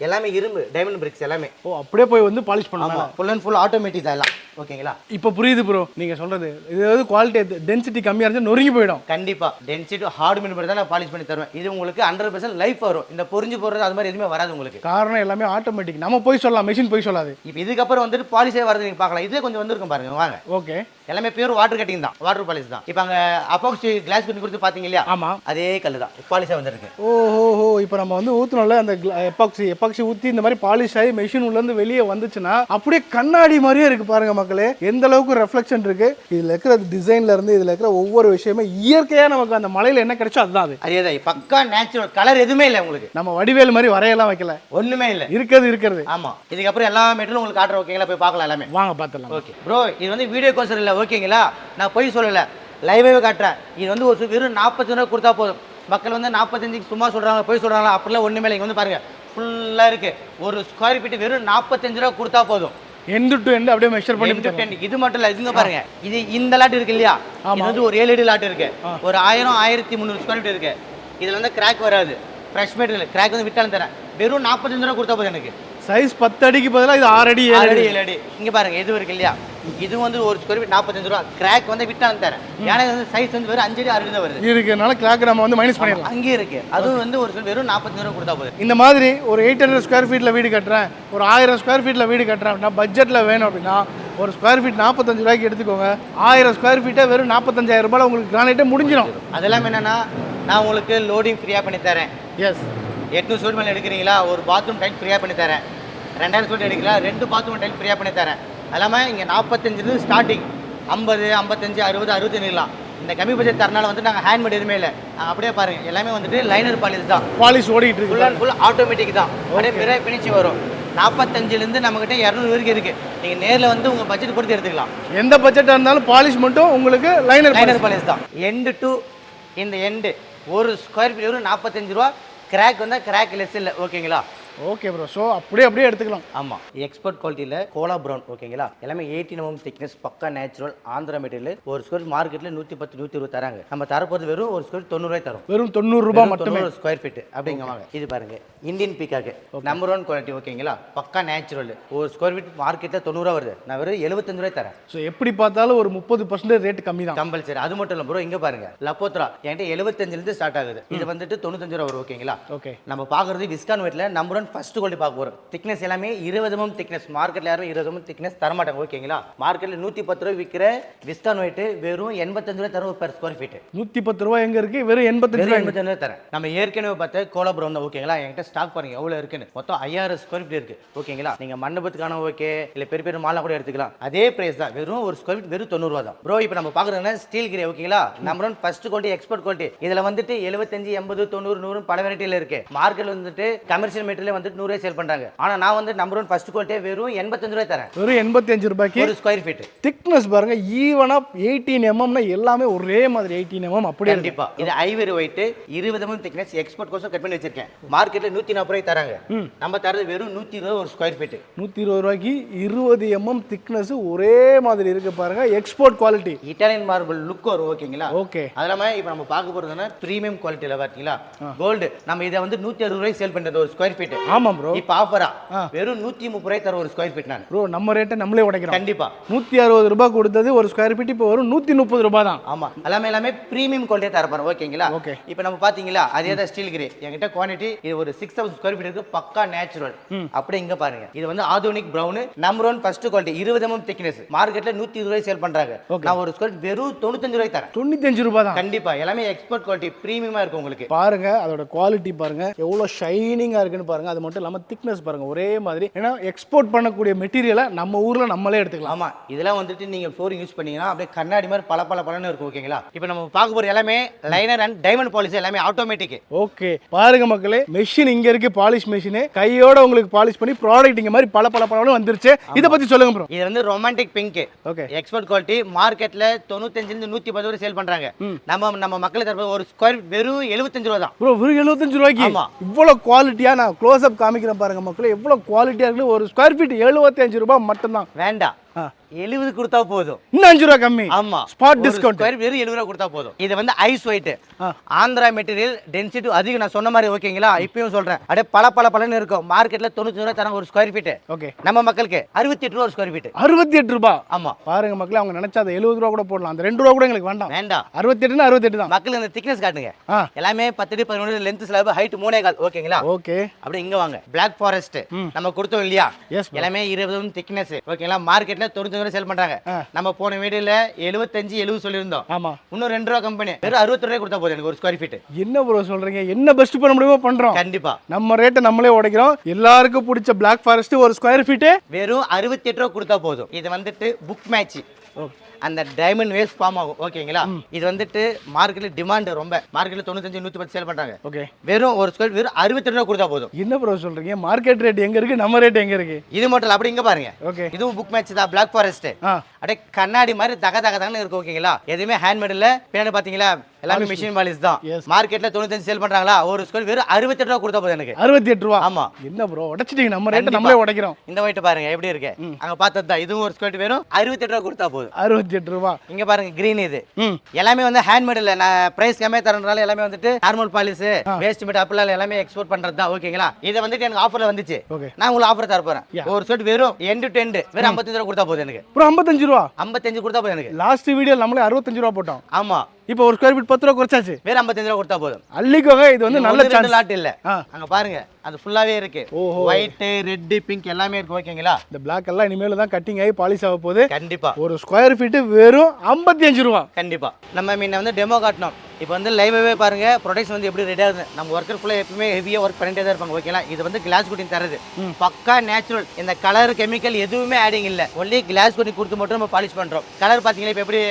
S3: எல்லாமே இரும்பு டைமண்ட் பிரிக்ஸ் எல்லாமே.
S2: ஓ, அப்படியே போய் வந்து பாலிஷ் பண்ணுவாங்க.
S3: ஃபுல் அண்ட் ஃபுல் ஆட்டோமேட்டிக் தான் எல்லாம் ஓகேங்களா.
S2: இப்போ புரியுது ப்ரோ நீங்க சொல்றது. இது வந்து குவாலிட்டி டென்சிட்டி கம்மியா இருந்தா நொறுங்கி போயிடும்.
S3: கண்டிப்பா டென்சிட்டி ஹார்ட் மெட்டீரியல் தான் நான் பாலிஷ் பண்ணி தருவேன். இது உங்களுக்கு 100% லைஃப் வரும். இந்த பொரிஞ்சு போறது அது மாதிரி எதுவுமே வராது உங்களுக்கு.
S2: காரணம் எல்லாமே ஆட்டோமேட்டிக். நம்ம போய் சொல்லலாம், மெஷின் போய் சொல்லாது.
S3: இப்போ இதுக்கப்புறம் வந்துட்டு பாலிஷே வரது நீங்க பார்க்கலாம். இதே கொஞ்சம் வந்திருக்கும் பாருங்க வாங்க.
S2: ஓகே,
S3: எல்லாமே பியூர் வாட்டர் கட்டிங் தான், வாட்டர் பாலிஷ் தான். இப்போ அங்க அபாக்சி கிளாஸ் பண்ணி கொடுத்து பாத்தீங்க இல்லையா.
S2: ஆமா,
S3: அதே கல்லு தான் பாலிஷா வந்திருக்கு.
S2: ஓஹோ, இப்போ நம்ம வந்து ஊத்துனோம்ல அந்த எபாக்சி ஊத்தி இந்த மாதிரி பாலிஷ் ஆகி மெஷின் உள்ள இருந்து வெளியே வந்துச்சுன்னா அப்படியே கண்ணாடி மாதிரியே இருக்கு பாருங்க மக்களே. எந்த அளவுக்கு ரெஃப்ளெக்ஷன் இருக்கு. இதுல இருக்கிற டிசைன்ல இருந்து இதுல இருக்கிற ஒவ்வொரு விஷயமே இயற்கையா நமக்கு அந்த மலையில என்ன கிடைச்சோ அதுதான் அது.
S3: அதேதான் பக்கா நேச்சுரல். கலர் எதுவுமே இல்லை உங்களுக்கு.
S2: நம்ம வடிவேல் மாதிரி வரையெல்லாம் வைக்கல,
S3: ஒண்ணுமே இல்லை,
S2: இருக்கிறது.
S3: ஆமா, இதுக்கப்புறம் எல்லா மெட்டீரியலும் உங்களுக்கு காட்டுற ஓகேங்களா. போய் பார்க்கலாம் எல்லாமே
S2: வாங்க பார்த்துடலாம்.
S3: ஓகே ப்ரோ, இது வந்து வீடியோ கோசர் இல்லை ஓகேங்களா. நான் போய் சொல்லல, லைவாவே காட்டுறேன். இது வந்து ஒரு வெறும் 40 ரூபா கொடுத்தா போதும். மக்கள் வந்து 45 சும்மா சொல்றாங்க, போய் சொல்றாங்களா, அப்படிலாம் ஒண்ணுமே இல்லை. இங்க வந்து பாருங்க ஃபுல்லா இருக்கு. ஒரு ஸ்கொயர் ஃபீட் வெறும் 45 ரூபா கொடுத்தா போதும்.
S2: எண்ட் டு எண்ட் அப்படியே மெஷர் பண்ணி.
S3: இது மட்டும் இல்ல, இதுங்க பாருங்க, இது இந்த லாட் இருக்கு இல்லையா, இது வந்து ஒரு 7 அடி லாட் இருக்கு. ஒரு 1000 1300 ஸ்கொயர் ஃபீட் இருக்கு. இதுல வந்து கிராக் வராது, ஃப்ரெஷ் மெட்டீரியல் கிராக் வந்து விட்டாலும் தரேன் வெறும் 45 ரூபா கொடுத்தா போதும் எனக்கு
S1: சைஸ் 10 அடிக்கு பதிலாக இது 6 அடி 7 அடி
S3: 7 அடி இங்க பாருங்க எது இருக்கு இல்லையா இது வந்து ஒரு ஸ்கொயர் ஃபீட் 45 ரூபா கிராக் வந்து விட்டாலும் தரேன் ஏன்னா இது வந்து சைஸ் வந்து வெறும் 5 அடி 6 அடி தான் வருது
S1: இருக்கிறதுனால கிராக் நம்ம வந்து மைனஸ் பண்ணிடலாம்.
S3: அங்கேயே இருக்கு அதுவும் வந்து ஒரு வெறும் 45 ரூபா கொடுத்தா போதும்.
S1: இந்த மாதிரி ஒரு 800 ஸ்கொயர் ஃபீட்டில் வீடு கட்டுறேன், ஒரு 1000 ஸ்கொயர் ஃபீட்டில் வீடு கட்டுறேன் அப்படின்னா பட்ஜெட்டில் வேணும் அப்படின்னா ஒரு ஸ்கொயர் ஃபீட் 45 ரூபாய்க்கு எடுத்துக்கோங்க. 1000 ஸ்கொயர் ஃபீட்டை வெறும் 45,000 ரூபாயில் உங்களுக்கு கிரானைட்டே முடிஞ்சிடும்.
S3: அதெல்லாம் என்னன்னா நான் உங்களுக்கு லோடிங் ஃப்ரீயாக பண்ணி தரேன்.
S1: எஸ்
S3: 800 ஸ்கொயர் மேலே எடுக்கிறீங்களா ஒரு பாத்ரூம் டைல் ஃப்ரீயாக பண்ணி தரேன். 2000 ஸ்கொயர் எடுக்கிறீங்களா 2 பாத்ரூம் டைல் ஃப்ரீயாக பண்ணி தரேன். எல்லாமே இங்கே 45 ஸ்டார்டிங் 50 55 60 65 இந்த கம்மி பட்ஜெட் தரனால வந்து நாங்கள் ஹேண்ட்மேட் எதுவுமே இல்லை. அப்படியே பாருங்க எல்லாமே வந்துட்டு லைனர் பாலிஷ் தான்,
S1: பாலிஷ் ஓடிட்டு இருக்கு,
S3: ஃபுல் அண்ட் ஃபுல் ஆட்டோமேட்டிக் தான். அப்படியே பிற ஃபினிஷிங் வரும். 45லேருந்து நம்மகிட்ட 200 வரைக்கும் இருக்குது. நீங்கள் நேரில் வந்து உங்கள் பட்ஜெட் பொறுத்து எடுத்துக்கலாம்.
S1: எந்த பட்ஜெட்டாக இருந்தாலும் பாலிஷ் மட்டும் உங்களுக்கு லைனர்
S3: பாலிஷ் தான். எண்டு டு இந்த எண்டு ஒரு ஸ்கொயர் ஃபீட் ஒரு 45 ரூபா. கிராக் வந்தால் கிராக் லெஸ் இல்லை ஓகேங்களா.
S1: Okay bro. ஸோ அப்படியே எடுத்துக்கலாம்.
S3: ஆமாம் எக்ஸ்போர்ட் குவாலிட்டியில் கோலா ப்ரௌன் ஓகேங்களா. எல்லாமே 18 mm திக்னஸ் பக்கா நேச்சுரல் ஆந்திரா மெட்டீரியல். ஒரு ஸ்கொயர் மார்க்கெட்டில் 110 120 தராங்க. நம்ம தரப்போது வெறும் ஒரு ஸ்கொயர் 90 ரூபாய் தரும்.
S1: வெறும் 90 ரூபாய் மட்டுமே
S3: ஒரு ஸ்கொயர் ஃபீட் அப்படிங்க வாங்க. இது பாருங்க இந்தியன் பீக்காக்கு நம்பர் 1 குவாலிட்டி ஓகேங்களா. பக்கா நேச்சுரல் ஒரு ஸ்கொயர் ஃபீட் மார்க்கெட்டில் 90 ரூபா வருது. நான் வெறும் 75 ரூபாய் தரேன்.
S1: ஸோ எப்படி பார்த்தாலும் ஒரு 30% ரேட் கம்மி தான்
S3: கம்பல்சரி. அது மட்டும் இல்லை ப்ரோ இங்கே பாருங்க லப்போத்ரா என்கிட்ட 75லேருந்து ஸ்டார்ட் ஆகுது. இது வந்துட்டு 95 ரூபா வரும் ஓகேங்களா.
S1: ஓகே
S3: நம்ம பார்க்குறது விஸ்கான் வெட்டில் நம்பர் 1 ஃபர்ஸ்ட் குவாலிட்டி பார்க்க போகிறோம். திக்னஸ் எல்லாமே 20 mm திக்னஸ். மார்க்கெட்டில் யாரும் 20 mm திக்னஸ் தரமாட்டாங்க ஓகேங்களா. மார்க்கெட்டில் 110 ரூபாய் விற்கிற விஸ்கான் வெயிட் வெறும் 85 ரூபாய் தரும் பெர் ஸ்கொயர் ஃபீட்.
S1: 110 ரூபாய் எங்க இருக்கு? வெறும் 85
S3: ரூபாய் தரேன். நம்ம ஏற்கனவே பார்த்த கோலா ப்ரௌன் தான் ஓகேங்களா. என்கிட்ட ஸ்டாக் பாருங்க எவ்வளோ இருக்குன்னு. மொத்தம் 5000 ஸ்கொயர் ஃபீட் இருக்கு ஓகேங்களா. நீங்க மண்டபத்துக்கான ஓகே இல்லை பெரிய பெரிய மாலா கூட எடுத்துக்கலாம். அதே பிரைஸ் தான் வெறும் ஒரு ஸ்கொயர் ஃபீட் வெறும் 90 ரூபா தான் ப்ரோ. இப்போ நம்ம பார்க்குறதுனா ஸ்டீல் கிரே ஓகேங்களா. Number 1 first quality export quality. இதில் வந்துட்டு 75 80 90 100 பல வெரைட்டியில் இருக்கு. மார்க்கெட்டில் வந்துட்டு கமர்ஷியல் மெட்டீரியல் வந்துட்டு 100 சேல் பண்றாங்க. ஆனால் நான் வந்து நம்பர் 1 ஃபர்ஸ்ட் குவாலிட்டி வெறும் 85 ரூபாய் தரேன்.
S1: வெறும் 85 ரூபாய்க்கு
S3: ஒரு ஸ்கொயர் ஃபீட்.
S1: திக்னஸ் பாருங்க ஈவனா 18 mm எல்லாமே ஒரே மாதிரி 18 mm அப்படியே
S3: கண்டிப்பா. இது ivory white 20 mm thickness export கோசம் கட் பண்ணி வச்சிருக்கேன். மார்க்கெட்ல 140 ரூபாய் தராங்க. நம்ம தரது வெறும் 120 ஒரு ஸ்கொயர் ஃபீட்.
S1: 120 ரூபாய்க்கு 20 mm திக்னஸ் ஒரே மாதிரி இருக்கு பாருங்க. Export quality
S3: Italian marble look வரும் ஓகேங்களா.
S1: ஓகே
S3: அதனால இப்போ நம்ம பார்க்க போறதுன்னா பிரீமியம் குவாலிட்டில பாத்தீங்களா கோல்டு. நம்ம இதை வந்து 160 ரூபாய் சேல் பண்றது ஒரு ஸ்கொயர் ஃபீட்.
S1: ஆமா ப்ரோ.
S3: இப்போ ஆஃபரா வெறும் 130 ரூபாய் தர ஒரு ஸ்கொயர் ஃபீட். நான்
S1: ப்ரோ நம்ம ரேட்டை நம்மளே உடைக்கிறோம்.
S3: கண்டிப்பா
S1: 160 ரூபாய் கொடுத்தது ஒரு ஸ்கொயர் ஃபீட் இப்போ வரும் 130 ரூபாய் தான்.
S3: ஆமா எல்லாமே பிரீமியம் குவாலிட்டியா தரப்போறோம் ஓகேங்களா.
S1: ஓகே
S3: இப்போ நம்ம பாத்தீங்களா அதே தான் ஸ்டீல் கிரே. என்கிட்ட குவாண்டிட்டி இது ஒரு 6000 ஸ்கொயர் ஃபீட் இருக்கு பக்கா நேச்சுரல். அப்படியே இங்க பாருங்க இது வந்து organic brown number 1 first quality 20 mm thickness. மார்க்கெட்ல 120 ரூபாய் சேல் பண்றாங்க. நான் ஒரு ஸ்கொயர் வெறும் 95 ரூபாய் தரேன். 95
S1: ரூபாய் தான்.
S3: கண்டிப்பா எல்லாமே எக்ஸ்போர்ட் குவாலிட்டி பிரீமியமா இருக்கும் உங்களுக்கு.
S1: பாருங்க அதோட குவாலிட்டி பாருங்க எவ்வளவு ஷைனிங்கா இருக்குன்னு பாருங்க. அது மட்டும் இல்லாம திக்னஸ் பாருங்க ஒரே மாதிரி. ஏன்னா எக்ஸ்போர்ட் பண்ணக்கூடிய மெட்டீரியலை நம்ம ஊர்ல நம்மளே எடுத்துக்கலாம்.
S3: ஆமா இதெல்லாம் வந்துட்டு நீங்க ஃப்ளோரிங் யூஸ் பண்ணீங்கன்னா அப்படியே கண்ணாடி மாதிரி பல இருக்கும் ஓகேங்களா. இப்போ நம்ம பார்க்க போற எல்லாமே லைனர் அண்ட் டைமண்ட் பாலிஷ் எல்லாமே ஆட்டோமேட்டிக்.
S1: ஓகே பாருங்க மக்களே மெஷின் இங்க இருக்கு. பாலிஷ் மெஷின் கையோட உங்களுக்கு பாலிஷ் பண்ணி ப்ராடக்ட் இங்க மாதிரி பல வந்துருச்சு. இத பத்தி சொல்லுங்க ப்ரோ.
S3: இது வந்து romantic pink.
S1: Okay
S3: export quality. மார்க்கெட்ல 95 இருந்து 110 வரை சேல் பண்றாங்க. நம்ம மக்களுக்கு தரப்ப ஒரு ஸ்கொயர் வெறும் 75 ரூபாய் தான்
S1: ப்ரோ. வெறும் 75 ரூபாய்க்கு இவ்வளவு குவாலிட்டியா நான் க்ளோஸ் அப் காமிக்கிறேன் பாருங்க மக்களே. எவ்வளவு குவாலிட்டியா இருக்கு. ஒரு ஸ்கொயர் ஃபீட் 75 ரூபாய் மட்டும் தான்.
S3: வேண்டாம் 70 கொடுத்தா போதும்.
S1: இன்னும் 5 ரூபாய் கம்மி.
S3: ஆமா
S1: ஸ்பாட் டிஸ்கவுண்ட்.
S3: வெறும் 70 ரூபாய் கொடுத்தா போதும். இது வந்து ice white Andhra material density அதிகம். நான் சொன்ன மாதிரி ஓகேங்களா. இப்பயும் சொல்றேன் அப்படியே பலன்னு இருக்கும். மார்க்கெட்ல 90 ரூபாய் தராங்க ஒரு ஸ்கொயர் ஃபீட். ஓகே நம்ம மக்களுக்கு 68 ரூபாய் ஒரு ஸ்கொயர் ஃபீட்.
S1: 68 ரூபாய்.
S3: ஆமா
S1: பாருங்க மக்களே அவங்க நினைச்சா 70 ரூபாய் கூட போடலாம். அந்த 2 ரூபாய் கூட எங்களுக்கு வேண்டாம். 68 னா 68 தான்.
S3: மக்களுக்கு அந்த திக்னஸ் காட்டுங்க. எல்லாமே 10 அடி 11 அடி லெந்த் ஸ்லாப் ஹைட் 3.5 ஓகேங்களா.
S1: ஓகே
S3: அப்படியே இங்க வாங்க. பிளாக் ஃபாரஸ்ட் நம்ம கொடுத்தோம் இல்லையா. எல்லாமே 20 திக்னஸ் ஓகேங்களா. மார்க்கெட்ல 95 ரூபாய் சேல் பண்றாங்க. நம்ம போன வீடியோல 75 70 சொல்லியிருந்தோம். ஆமா இன்னும் 2 ரூபாய் கம்பெனி வெறும் 60 ரூபாய் கொடுத்தா போதும் எனக்கு ஒரு ஸ்கொயர் ஃபீட்.
S1: என்ன ப்ரோ சொல்றீங்க? என்ன பெஸ்ட் பண்ண முடியுமோ பண்றோம்.
S3: கண்டிப்பா
S1: நம்ம ரேட்டை நம்மளே உடைக்கிறோம். எல்லாருக்கும் பிடிச்ச பிளாக் ஃபாரஸ்ட் ஒரு ஸ்கொயர் ஃபீட்
S3: வெறும் 68 ரூபாய் கொடுத்தா போதும். இது வந்துட்டு புக் மேட்ச் அந்த டைமண்ட் வேஸ்ட் ஃபார்ம் ஆகும் ஓகேங்களா. இது வந்துட்டு மார்க்கெட்ல டிமாண்ட் ரொம்ப. மார்க்கெட்ல 95 110 சேல் பண்றாங்க. ஓகே வெறும் ஒரு ஸ்கொயர் வெறும் 62 ரூபாய் கொடுத்தா போதும்.
S1: என்ன ப்ரோ சொல்றீங்க? மார்க்கெட் ரேட் எங்க இருக்கு, நம்ம ரேட் எங்க இருக்கு?
S3: இது மட்டும் இல்ல அப்படி இங்க பாருங்க. ஓகே இதுவும் புக் மேட்ச் தான். பிளாக் ஃபாரஸ்ட் அப்படியே கண்ணாடி மாதிரி தகன்னு இருக்கும் ஓகேங்களா. எதுவுமே ஹேண்ட்மேட் இல்ல. பின்னாடி பாத்தீங்களா எல்லாமே மிஷின் பாலிஷ் தான். மார்க்கெட்ல 95 சேல் பண்றாங்களா, ஒரு ஸ்கொயர் வெறும் 68 ரூபா கொடுத்தா போதும் எனக்கு.
S2: 68 ரூபா?
S3: ஆமா.
S2: என்ன ப்ரோ உடைச்சிட்டீங்க, நம்ம ரேட் நம்மளே உடைக்கிறோம்.
S3: இந்த ஒயிட் பாருங்க எப்படி இருக்கு, அங்க பார்த்தது தான். இதுவும் ஒரு ஸ்கொயர் வெறும் 68 ரூபா கொடுத்தா போதும்.
S2: 68 ரூபா.
S3: இங்க பாருங்க கிரீன், இது எல்லாமே வந்து ஹேண்ட்மேட் இல்ல, நான் பிரைஸ் கம்மியா தரனால எல்லாமே வந்துட்டு நார்மல் பாலிஷ் வேஸ்ட் மீட் அப்பலாம் எல்லாமே எக்ஸ்போர்ட் பண்றது தான். ஓகேங்களா, இத வந்துட்டு எனக்கு ஆஃபர்ல வந்துச்சு, நான் உங்களுக்கு ஆஃபர் தர போறேன். ஒரு ஸ்கொயர் வெறும் எண்ட் டு எண்ட் வெறும் 55 ரூபா கொடுத்தா போதும் எனக்கு.
S2: ப்ரோ 55 ரூபா?
S3: 55 கொடுத்தா போதும் எனக்கு.
S2: லாஸ்ட் வீடியோ நம்மளே 65 ரூபா போட்டோம்.
S3: ஆமா,
S2: இப்போ ஒரு ஸ்கொயர் ஃபீட் 10 ரூபா குறைச்சாச்சு,
S3: வேற 55 ரூபா கொடுத்தா போதும்.
S2: அள்ளிக்கோங்க, இது வந்து நல்ல சான்ஸ்.
S3: லாட் இல்ல, அங்க பாருங்க அது ஃபுல்லாவே இருக்கு. ஒயிட், ரெட், பிங்க் எல்லாமே இருக்கு. ஓகேங்களா,
S2: இந்த Black எல்லாம் இனிமேல தான் கட்டிங் ஆகி பாலிஷ் ஆக போகுது.
S3: கண்டிப்பா
S2: ஒரு ஸ்கொயர் ஃபீட் வெறும் 55 ரூபா.
S3: கண்டிப்பா. நம்ம முன்ன வந்து டெமோ காட்டணும், இப்போ வந்து லைவாவே பாருங்க ப்ரொடக்ஷன் வந்து எப்படி ரெடியா இருக்கு. நம்ம ஒர்க்கர் ஃபுல்லா எப்பவுமே ஹெவியா ஒர்க் பண்ணிட்டே தான் இருப்பாங்க. ஓகேங்களா, இது வந்து கிளாஸ் கோட்டிங் தரது பக்கா நேச்சுரல். இந்த கலர் கெமிக்கல் எதுவுமே ஆடிங் இல்ல, ஒன்லி கிளாஸ் கோட்டிங் கொடுத்து மட்டும் நம்ம பாலிஷ் பண்றோம். கலர் பாத்தீங்களா இப்போ எப்படி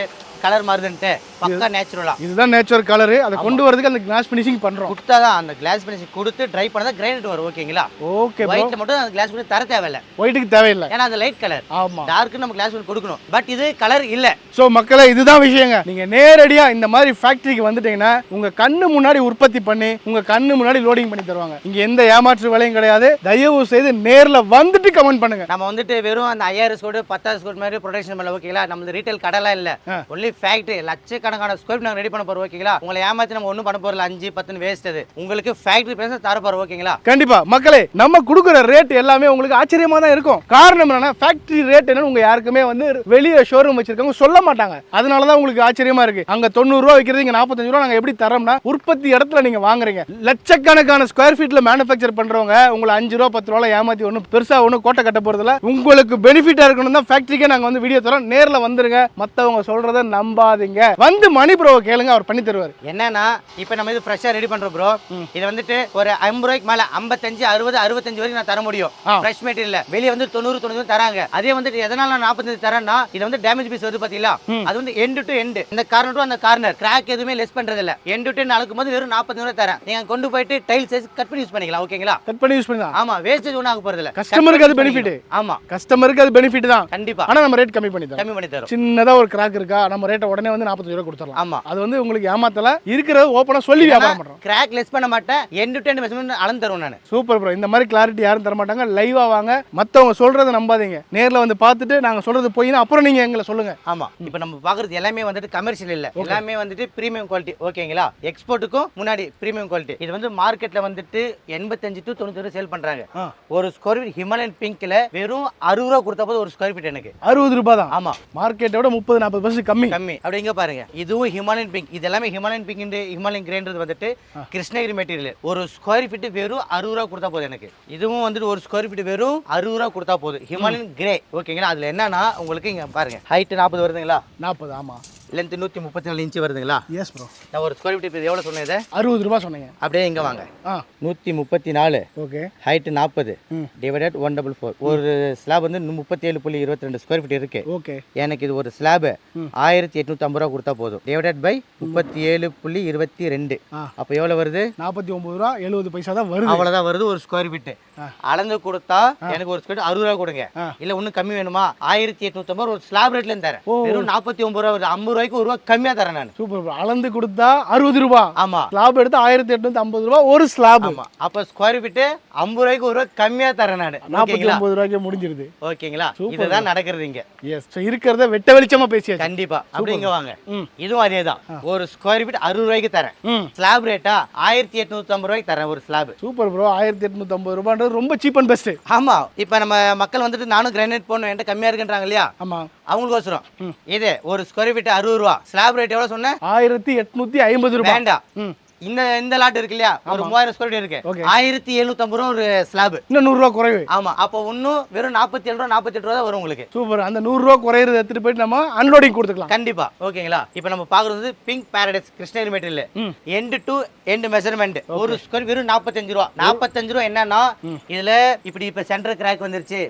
S3: கலர் மாறுதுன்ட்டு, பக்கா நேச்சுரலா.
S2: இதுதான் நேச்சுரல் கலர். அதை கொண்டு வரதுக்கு அந்த கிளாஸ் ஃபினிஷிங் பண்றோம்.
S3: கொடுத்தாதான் அந்த கிளாஸ் ஃபினிஷிங் கொடுத்து ட்ரை பண்ணா கிரைனட் வரும். ஓகேங்களா,
S2: ஓகே.
S3: ஒயிட்ல மட்டும் அந்த கிளாஸ் கோட்டிங் தர தேவையில்ல,
S2: ஒயிட்டுக்கு தேவையில்லை,
S3: ஏன்னா அது லைட் கலர்.
S2: ஆமா,
S3: டார்க்கு நம்ம கிளாஸ் கோட்டிங் கொடுக்கணும், பட் இது கலர் இல்ல.
S2: சோ மக்களே, இதுதான் விஷயங்க. நீங்க நேரடியா இந்த மாதிரி ஃபேக்டரிக்கு வந்துட்டீங்கன்னா உங்க கண்ணு முன்னாடி உற்பத்தி பண்ணி உங்க கண்ணு முன்னாடி லோடிங் பண்ணி தருவாங்க. இங்க எந்த ஏமாற்று வேலையும் கிடையாது. தயவு செய்து நேர்ல வந்துட்டு கமெண்ட் பண்ணுங்க.
S3: நம்ம வந்துட்டு வெறும் அந்த 5000 ஸ்கொயர் 10,000 ஸ்கொயர் மாதிரி ப்ரொடக்ஷன் பண்ணல. ஓகேங்களா, நம்ம ரீட்டைல் கடைலாம் இல்ல, ஒன்லி ஃபேக்டரி. லட்சக்கணக்கான ஸ்கொயர் நாங்க ரெடி பண்ண போறோம். ஓகேங்களா, உங்களை ஏமாத்தி நம்ம ஒண்ணும் பண்ண போறல, 5-10 வேஸ்ட். அது உங்களுக்கு ஃபேக்டரி பிரைஸ் தர போறோம். ஓகேங்களா,
S2: கண்டிப்பா மக்களே, நம்ம கொடுக்குற ரேட் எல்லாமே உங்களுக்கு ஆச்சரியமா தான் இருக்கும். காரணம் என்னன்னா, ஃபேக்டரி ரேட் என்னன்னு உங்க யாருக்குமே வந்து வெளியே ஷோரூம் வச்சிருக்கவங்க சொல்ல மாட்டாங்க. அதனால தான் உங்களுக்கு ஆச்சரியமா இருக்கு. அங்க 90 ரூபா விற்கிறது இங்க 45 ரூபா. நாங்க எப்படி தரோம்னா, உற்பத்தி இடத்துல நீங்க வாங்குறீங்க. லட்சக்கணக்கான ஸ்கொயர் ஃபீட்ல மேனுஃபேக்சர் பண்றவங்க உங்களை 5 ரூபா 10 ரூபாய் ஏமாத்தி ஒன்றும் பெருசா ஒன்றும் கோட்டை கட்ட போறதில்ல. உங்களுக்கு பெனிஃபிட்டா இருக்கணும் தான் ஃபேக்டரிக்கே நாங்க வந்து வீடியோ தரோம். நேர்ல வந்துருங்க, மத்தவங்க சொல்றத நம்பாதீங்க. வந்து மணி ப்ரோ கேளுங்க, அவர் பண்ணி தருவார்.
S3: என்னன்னா இப்போ நம்ம இது ஃப்ரெஷ்ஷா ரெடி பண்றோம் ப்ரோ. இது வந்துட்டு ஒரு 50 ரூபாய்க்கு மேல 55, 60, 65 வரைக்கும் நான் தர முடியும். ஃப்ரெஷ் மெட்டீரியல் வெளியே வந்து 90, 90 தராங்க. அதே வந்துட்டு எதனால நான் 45 தரேன்னா, இது வந்து டேமேஜ் பீஸ் வருது பாத்தீங்களா, அது வந்து எண்ட் டு எண்ட், இந்த கார்னர் டு அந்த கார்னர் கிராக் எதுவுமே லெஸ் பண்றது இல்ல. எண்ட் டு எண்ட் அளக்கும் போது வெறும் 45 ரூபாய் தரேன். நீங்க கொண்டு போயிட்டு டைல் சைஸ் கட் பண்ணி யூஸ் பண்ணிக்கலாம். ஓகேங்களா,
S2: கட் பண்ணி யூஸ் பண்ணலாம்.
S3: ஆமா, வேஸ்டேஜ் ஒண்ணு ஆக போறது இல்ல.
S2: கஸ்டமருக்கு அது பெனிஃபிட்.
S3: ஆமா,
S2: கஸ்டமருக்கு அது பெனிஃபிட் தான்.
S3: கண்டிப்பா.
S2: ஆனா நம்ம ரேட் கம்மி பண்ணி தரோம்.
S3: கம்மி பண்ணி தரோம்.
S2: சின்னதா ஒரு கிராக் இருக்கா, நம்ம ரேட்டை உடனே வந்து 45 ரூபாய் கொடுத்துறலாம்.
S3: ஆமா,
S2: அது வந்து உங்களுக்கு ஏமாத்தல, இருக்கிறது ஓபனா சொல்லி வியாபாரம் பண்றோம்.
S3: கிராக் லெஸ் பண்ண மாட்டேன், எண்ட் டு எண்ட் மெஷர்மென்ட் அளந்து தருவேன் நான்.
S2: Super bro. இந்த மாதிரி கிளாரிட்டி யாரும் தர மாட்டாங்க. லைவா வாங்க, மத்தவங்க சொல்றதை நம்பாதீங்க. நேர்ல வந்து பார்த்துட்டு நாங்க சொல்றது போயினா அப்புறம் நீங்க எங்களை சொல்லுங்க.
S3: ஆமா, இப்போ நம்ம பாக்குறது எல்லாமே வந்துட்டு கமர்ஷியல் இல்ல, எல்லாமே வந்துட்டு பிரீமியம் குவாலிட்டி. ஓகேங்களா, எக்ஸ்போர்ட்டுக்கும் முன்னாடி பிரீமியம் குவாலிட்டி. இது வந்து மார்க்கெட்ல வந்துட்டு 85 to 90 சேல் பண்றாங்க. ஒரு ஸ்கொயர் ஃபீட் ஹிமாலயன் பிங்க்ல வெறும் 60 ரூபாய் கொடுத்தா போது ஒரு ஸ்கொயர் ஃபீட் எனக்கு
S2: 60 ரூபாய் தான்.
S3: ஆமா,
S2: மார்க்கெட்டோட 30-40% கம்மி.
S3: அப்படிங்க பாருங்க. இதுவும் ஹிமாலயன் பிங்க், இது எல்லாமே ஹிமாலயன் பிங்க். ஹிமாலயன் கிரேன்றது வந்துட்டு கிருஷ்ணகிரி மெட்டீரியல். ஒரு ஸ்கொயர் ஃபீட் வெறும் 60 ரூபாய் கொடுத்தா போதும் எனக்கு. இதுவும் வந்துட்டு ஒரு ஸ்கொயர் ஃபீட் வெறும் 60 ரூபாய் கொடுத்தா போதும். Himalayan grey. ஓகேங்களா, அதுல என்னன்னா உங்களுக்கு இங்க பாருங்க, ஹைட் 40 வருதுங்களா,
S2: 40. ஆமா,
S3: லென்த் 134 இன்ச் வருதுங்களா.
S2: Yes bro.
S3: நான் ஒரு ஸ்கொயர் ஃபீட் எவ்வளவு சொன்னேன்,
S2: 60 ரூபாய் சொன்னீங்க.
S3: அப்படியே இங்க வாங்க, 134.
S2: Okay,
S3: height 40 divided 144. ஒரு ஸ்லாப் வந்து 37.22 ஸ்கொயர் ஃபீட் இருக்கு.
S2: ஓகே,
S3: எனக்கு இது ஒரு ஸ்லாப் 1850 ரூபாய் கொடுத்தா போதும். Divided by 37.22. அப்ப எவ்வளவு வருது,
S2: 49 ரூபாய் 70 பைசா தான் வருது.
S3: அவ்வளவுதான் வருது ஒரு ஸ்கொயர் ஃபீட். அளந்து கொடுத்தா எனக்கு ஒரு ஸ்கொயர் 60 ரூபாய் கொடுங்க, இல்ல ஒண்ணு கம்மி வேணுமா, 1850 ஒரு ஸ்லாப் ரேட்ல தரேன். வெறும் 49 ரூபாய், 50 ரூபாய்க்கு ஒரு ரூபாய் கம்மியா தரேன் நான்.
S2: சூப்பர். அளந்து கொடுத்தா 60 ரூபாய்.
S3: ஆமா,
S2: ஸ்லாப் எடுத்து 1850 ரூபாய் ஒரு ஸ்லாப்.
S3: ஆமா, அப்ப ஸ்கொயர் ஃபீட் 50 ரூபாய்க்கு ஒரு ரூபாய் கம்மியா தரேன் நான்.
S2: 49 ரூபாய்க்கு முடிஞ்சிருது.
S3: ஓகேங்களா, இதுதான் நடக்கிறது இங்க.
S2: எஸ், சோ இருக்கிறத வெட்ட வெளிச்சமா பேசியாச்சு.
S3: கண்டிப்பா. அப்படிங்க வாங்க, இதுவும் அதேதான். ஒரு ஸ்கொயர் ஃபீட் 60 ரூபாய்க்கு தரேன். ஸ்லாப் ரேட்டா 1850 ரூபாய்க்கு தரேன் ஒரு ஸ்லாப்.
S2: Super bro. 1850 ரூபான்றது ரொம்ப சீப் அண்ட் பெஸ்ட்.
S3: ஆமா, இப்ப நம்ம மக்கள் வந்துட்டு நானும் கிரானைட் போடணும் என்கிட்ட கம்மியா இருக்குன்றாங்க இல்லையா.
S2: ஆமா,
S3: அவங்களுக்கு வசரம் இது ஒரு ஸ்கொயர் ஃபீட் 60 ரூபாய். ஸ்லாப் ரேட் எவ்வளவு சொன்ன,
S2: 1850 ரூபாய்.
S3: வேண்டாம், இந்த லாட் இருக்கு இல்லையா, ஒரு 3000 ஸ்கொயர் இருக்கு, 1750 ரூபாய் ஒரு ஸ்லாப்.
S2: இன்னும் 100 ரூபாய் குறைவு.
S3: ஆமா, அப்ப இன்னும் வெறும் 47 ரூபாய் 48 ரூபாய் தான் வரும் உங்களுக்கு.
S2: சூப்பர். அந்த 100 ரூபாய் குறையிறது எடுத்துட்டு போயிட்டு நம்ம அன்லோடிங் கொடுத்துக்கலாம்.
S3: கண்டிப்பா. ஓகேங்களா, இப்போ நம்ம பாக்குறது pink Paradise Krishnagiri material. End to end measurement. ஒரு ஸ்கொயர் வெறும் 45 ரூபாய். 45 ரூபாய் என்னன்னா, இதுல இப்படி இப்ப சென்டர் கிராக் வந்துருச்சு,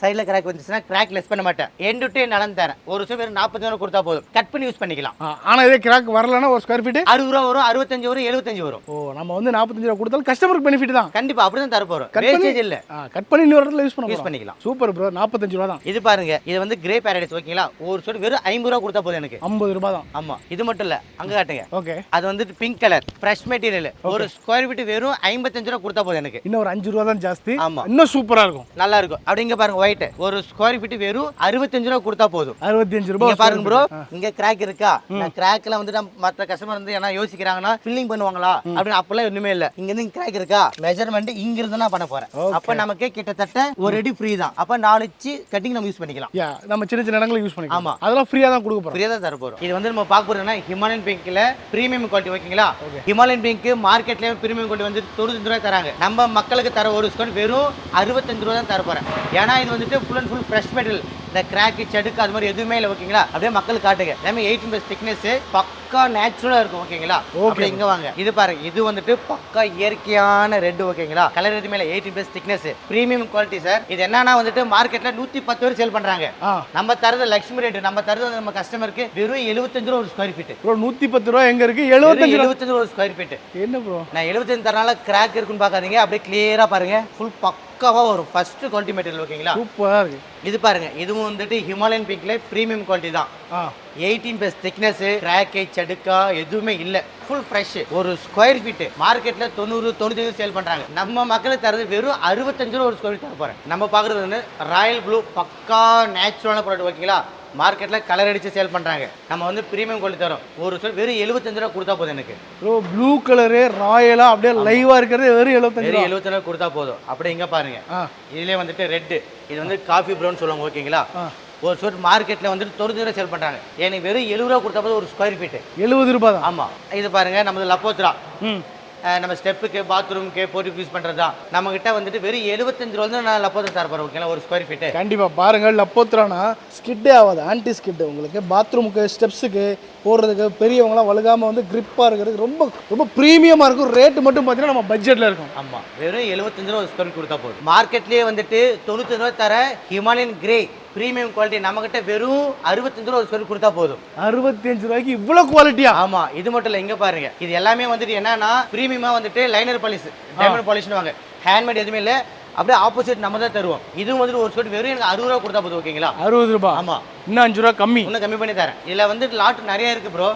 S3: சைடுல கிராக் வந்துருச்சுன்னா கிராக் லெஸ் பண்ண மாட்டேன். எண்ட் டு எண்ட் அளந்து தரேன். ஒரு ஸ்கொயர் வெறும் 45 ரூபாய் கொடுத்தா போதும், கட் பண்ணி யூஸ் பண்ணிக்கலாம்.
S2: ஆனா இதே கிராக் வரலன்னா ஒரு ஸ்கொயர் ஃபீட்
S3: 60 ரூபாய் வரும், 65 வரும், 75 வரும்.
S2: ஓ நம்ம வந்து 45 ரூபா கொடுத்தாலும் கஸ்டமருக்கு பெனிஃபிட் தான்.
S3: கண்டிப்பா அப்படிதான் தர போறோம். வேஸ்டேஜ் இல்ல.
S2: கட் பண்ணி இன்னொரு இடத்துல யூஸ்
S3: பண்ணிக்கலாம்.
S2: Super bro. 45 ரூபா தான்.
S3: இது பாருங்க, இது வந்து கிரே பாரடைஸ் ஓகேங்களா. ஒரு ஷர்ட் வெறும் 50 ரூபா கொடுத்தா போதும் எனக்கு.
S2: 50 ரூபா தான்.
S3: ஆமா. இது மட்டும் இல்ல, அங்க காட்டுங்க.
S2: ஓகே.
S3: அது வந்து பிங்க் கலர் ஃப்ரெஷ் மெட்டீரியல். ஒரு ஸ்கொயர் ஃபீட் வெறும் 55 ரூபா கொடுத்தா போதும் எனக்கு.
S2: இன்னும் ஒரு 5 ரூபா தான் ஜாஸ்தி.
S3: ஆமா.
S2: இன்னும் சூப்பரா இருக்கும்.
S3: நல்லா இருக்கும். அப்படிங்க பாருங்க ஒயிட். ஒரு ஸ்கொயர் ஃபீட் வெறும் 65 ரூபா கொடுத்தா போதும்.
S2: 65 ரூபா.
S3: இங்க பாருங்க ப்ரோ, இங்க கிராக் இருக்கா? நான் கிராக்ல வந்து மத்த கஸ்டமர் வந்து என்ன யோசிக்கிறாங்கன்னா ஃபில்லிங் பண்ணுவாங்களா அப்படின்னு. அப்பலாம் ஒண்ணுமே இல்ல. இங்க இருந்து கிராக் இருக்கா, மெஷர்மென்ட் இங்க இருந்து நான் பண்ண போறேன். அப்ப நமக்கு கிட்டத்தட்ட ஒரு அடி ஃப்ரீ தான். அப்ப 4 இன்ச் கட்டிங் நம்ம யூஸ் பண்ணிக்கலாம்.
S2: நம்ம சின்ன சின்ன இடங்களை யூஸ் பண்ணிக்கலாம்.
S3: ஆமா,
S2: அதெல்லாம் ஃப்ரீயா தான் கொடுக்க போறோம்.
S3: ஃப்ரீயா தான் தர போறோம். இது வந்து நம்ம பார்க்க போறோம்னா ஹிமாலயன் பிங்க்ல பிரீமியம் குவாலிட்டி ஓகேங்களா. ஹிமாலயன் பிங்க் மார்க்கெட்லயே பிரீமியம் குவாலிட்டி வந்து 95 ரூபாய் தராங்க. நம்ம மக்களுக்கு தர ஒரு ஸ்கொயர் வெறும் 65 ரூபாய் தான் தர போறேன். ஏன்னா இது வந்துட்டு full and full fresh material. இந்த கிராக் செடுக்கு அது மாதிரி எதுவுமே இல்லை ஓகேங்களா. அப்படியே மக்களுக்கு காட்டுங்க. எல்லாமே 18+ திக்னஸ், பக்கா நேச்சுரலா இருக்கும் ஓகேங்களா. ஓகே, இங்க வாங்க. இது பாருங்க, இது வந்துட்டு பக்கா இயற்கையான ரெட் ஓகேங்களா. கலர் எதுவுமே இல்லை, 18+ திக்னஸ், பிரீமியம் குவாலிட்டி சார். இது என்னன்னா வந்துட்டு மார்க்கெட்ல 110 வரை சேல் பண்றாங்க. நம்ம தரது லக்ஷ்மி ரேட். நம்ம தரது நம்ம கஸ்டமருக்கு வெறும் 75 ரூபா ஒரு ஸ்கொயர் ஃபீட்.
S2: ப்ரோ 110 ரூபா எங்க இருக்கு? 75
S3: ரூபா ஒரு ஸ்கொயர் ஃபீட்.
S2: என்ன ப்ரோ,
S3: நான் 75 தரனால கிராக் இருக்குன்னு பார்க்காதீங்க. அப்படியே கிளியரா பாருங்க, ஃபுல் பக்காவா வரும். ஃபர்ஸ்ட் குவாலிட்டி மெட்டீரியல் ஓகேங்களா.
S2: சூப்பரா இருக்கு.
S3: இது பாருங்க, இதுவும் வந்துட்டு ஹிமாலயன் பிங்க்ல பிரீமியம் குவாலிட்டி தான். 18+ திக்னஸ், கிராக் சடுக்கா எதுவுமே இல்ல, ஃபுல் ஃப்ரெஷ். ஒரு ஸ்கொயர் ஃபீட் மார்க்கெட்ல 90 95 சேல் பண்றாங்க. நம்ம மக்களுக்கு தரது வெறும் 65 ரூபா ஒரு ஸ்கொயர் ஃபீட் தர போறேன். நம்ம பாக்குறது வந்து ராயல் ப்ளூ, பக்கா நேச்சுரலான ப்ராடக்ட் ஓகேங்களா. மார்க்கெட்ல கலர் அடிச்சு சேல் பண்றாங்க. நம்ம வந்து பிரீமியம் குவாலிட்டி தரோம். ஒரு ஸ்கொயர் வெறும் 75 ரூபா கொடுத்தா போதும் எனக்கு.
S2: ப்ரோ ப்ளூ கலரு ராயலா அப்படியே லைவா இருக்கிறது வெறும்
S3: 75 ரூபா கொடுத்தா போதும். அப்படியே இங்க பாருங்க, இதுலயே வந்துட்டு ரெட். இது வந்து காஃபி ப்ரௌன் சொல்லுவாங்க ஓகேங்களா. ஒரு ஷர்ட் மார்க்கெட்ல வந்துட்டு 90 ரூபா சேல் பண்றாங்க. எனக்கு வெறும் 70 ரூபா கொடுத்தா போதும் ஒரு ஸ்கொயர் ஃபீட்.
S2: 70 ரூபா தான்.
S3: ஆமா. இது பாருங்க, நம்ம லப்போத்ரா நம்ம ஸ்டெப்புக்கு பாத்ரூமுக்கு போட்டு யூஸ் பண்றது தான். நம்ம கிட்ட வந்துட்டு வெறும் 75 ரூபா தான் நான் லப்போத்ரா தர போறேன் ஓகேங்களா, ஒரு ஸ்கொயர் ஃபீட்.
S2: கண்டிப்பா பாருங்க, லப்போத்ரானா ஸ்கிட்டே ஆகாது, ஆன்டி ஸ்கிட். உங்களுக்கு பாத்ரூமுக்கு ஸ்டெப்ஸுக்கு போடுறதுக்கு பெரியவங்களாம் வழுகாம வந்து கிரிப்பா இருக்கிறதுக்கு ரொம்ப ரொம்ப ப்ரீமியமா இருக்கும். ரேட்டு மட்டும் பார்த்தீங்கன்னா நம்ம பட்ஜெட்ல இருக்கும்.
S3: ஆமா, வெறும் 75 ரூபா ஒரு ஸ்கொயர் ஃபீட் கொடுத்தா போதும். மார்க்கெட்லயே வந்துட்டு 95 ரூபா தர ஹிமாலயன் கிரே பிரீமியம் குவாலிட்டி நம்ம கிட்ட வெறும் 65 ரூபா ஒரு ஸ்கொயர் கொடுத்தா போதும்.
S2: 65 ரூபாய்க்கு இவ்வளவு குவாலிட்டியா?
S3: ஆமா. இது மட்டும் இல்ல, இங்க பாருங்க, இது எல்லாமே வந்துட்டு என்னன்னா பிரீமியமா வந்துட்டு லைனர் பாலிஷ், டைமண்ட் பாலிஷ்னு வாங்க. ஹேண்ட்மேட் எதுவுமே இல்ல, அப்படியே ஆப்போசிட் நம்ம தான் தருவோம். இதுவும் வந்துட்டு ஒரு ஸ்கொயர் வெறும் எனக்கு 60 ரூபா கொடுத்தா போதும் ஓகேங்களா.
S2: 60 ரூபாய்.
S3: ஆமா,
S2: இன்னும் 5 ரூபா கம்மி.
S3: இன்னும் கம்மி பண்ணி தரேன். இதுல வந்துட்டு லாட் நிறைய இருக்கு ப்ரோ.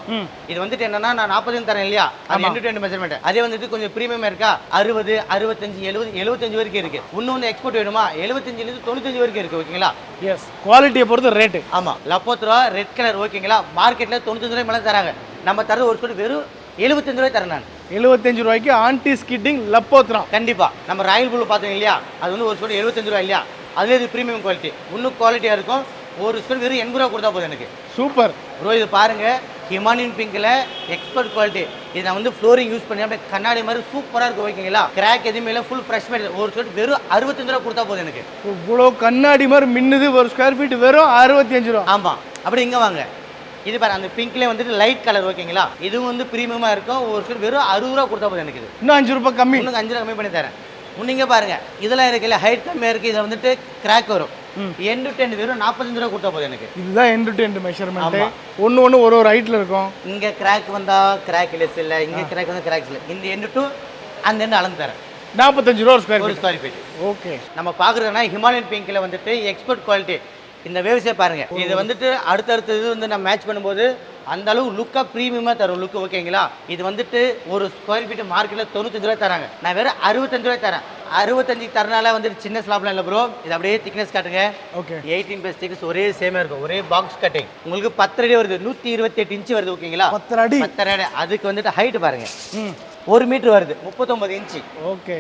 S3: இது வந்துட்டு என்னன்னா நான் 40 தரேன் இல்லையா, அது end to end மெஷர்மென்ட். அதே வந்துட்டு கொஞ்சம் பிரீமியம் இருக்கா, 60 65 70 75 வரைக்கும் இருக்கு. இன்னும் வந்து எக்ஸ்போர்ட் வேணுமா, 75 ல இருந்து 95 வரைக்கும் இருக்கு ஓகேங்களா.
S2: எஸ், குவாலிட்டியை பொறுத்து ரேட்.
S3: ஆமா. லப்போத்ரா ரெட் கலர் ஓகேங்களா, மார்க்கெட்ல 95 ரூபாய் மேல தராங்க. நம்ம தரது ஒரு ஸ்கொயர் வெறும் 75 ரூபாய் தரேன் நான்.
S2: 75 ரூபாய்க்கு ஆன்டி ஸ்கிட்டிங் லப்போத்ரா.
S3: கண்டிப்பா. நம்ம ராயல் ப்ளூ பார்த்தீங்க இல்லையா, அது வந்து ஒரு ஸ்கொயர் 75 ரூபாய் இல்லையா, அதுல இது பிரீமியம் குவாலிட்டி. இன்னும் குவாலிட்டியா இருக்கும். ஒரு ஸ்கொயர் வெறும் 80 ரூபா கொடுத்தா போதும் எனக்கு.
S2: Super
S3: bro. இது பாருங்க, ஹிமாலயன் பிங்க்ல எக்ஸ்பர்ட் குவாலிட்டி. இது நான் வந்து ஃப்ளோரிங் யூஸ் பண்ணி அப்படியே கண்ணாடி மாதிரி சூப்பரா இருக்கு ஓகேங்களா. கிராக் எதுவுமே இல்லை, ஃபுல் ஃப்ரெஷ் மெட்டீரியல். ஒரு ஸ்கொயர் வெறும் 65 ரூபா கொடுத்தா போதும் எனக்கு.
S2: இவ்வளோ கண்ணாடி மாதிரி மின்னுது, ஒரு ஸ்கொயர் ஃபீட் வெறும் 65 ரூபா.
S3: ஆமா. அப்படி இங்க வாங்க. இது பாரு, அந்த பிங்க்லேயே வந்துட்டு லைட் கலர் ஓகேங்களா. இதுவும் வந்து பிரீமியமா இருக்கும். ஒரு ஸ்கொயர் வெறும் 60 ரூபா கொடுத்தா போதும் எனக்கு. இது
S2: இன்னும் 5 ரூபாய் கம்மி.
S3: இன்னும் 5 ரூபா கம்மி பண்ணி தரேன். நீங்க பாருங்க, இதெல்லாம் இருக்குல்ல, ஹைட் கம்மியா இருக்கு. இதில் வந்துட்டு கிராக் வரும். end to end வெறும் 45 ரூபா கொடுத்தா போதும் எனக்கு.
S2: இதுதான் end to end மெஷர்மெண்ட். ஒன்று ஒரு ஹைட்ல இருக்கும்.
S3: இங்க கிராக் வந்தா கிராக் லெஸ் இல்ல, இங்க கிராக் வந்தா கிராக் இல்ல. இந்த end to அந்த end அளந்து தரேன்.
S2: 45 ரூபா ஒரு
S3: ஸ்கொயர் ஃபீட்.
S2: ஓகே.
S3: நம்ம பாக்குறதுனா ஹிமாலயன் பிங்க்ல வந்துட்டு எக்ஸ்பர்ட் குவாலிட்டி. இந்த வேவ்ஸே பாருங்க, இது வந்துட்டு அடுத்தடுத்த இது வந்து நம்ம மேட்ச் பண்ணும்போது அந்த அளவு லுக்கா பிரீமியமா தரும் லுக் ஓகேங்களா. இது வந்துட்டு ஒரு ஸ்கொயர் ஃபீட் மார்க்கெட்ல 95 ரூபாய் தராங்க. நான் வெறும் 65 ரூபாய் தரேன். 65 தரனால வந்துட்டு சின்ன ஸ்லாப்லாம் இல்லை ப்ரோ. இது அப்படியே திக்னஸ் காட்டுங்க.
S2: ஓகே.
S3: 18+ திக்னஸ் ஒரே சேமா இருக்கும். ஒரே பாக்ஸ் கட்டிங். உங்களுக்கு 10 அடி வருது, 128 இன்ச் வருது ஓகேங்களா.
S2: 10 அடி.
S3: 10 அடி. அதுக்கு வந்துட்டு ஹைட் பாருங்க, 1 மீட்டர் வருது, 39 இன்ச்.
S2: ஓகே.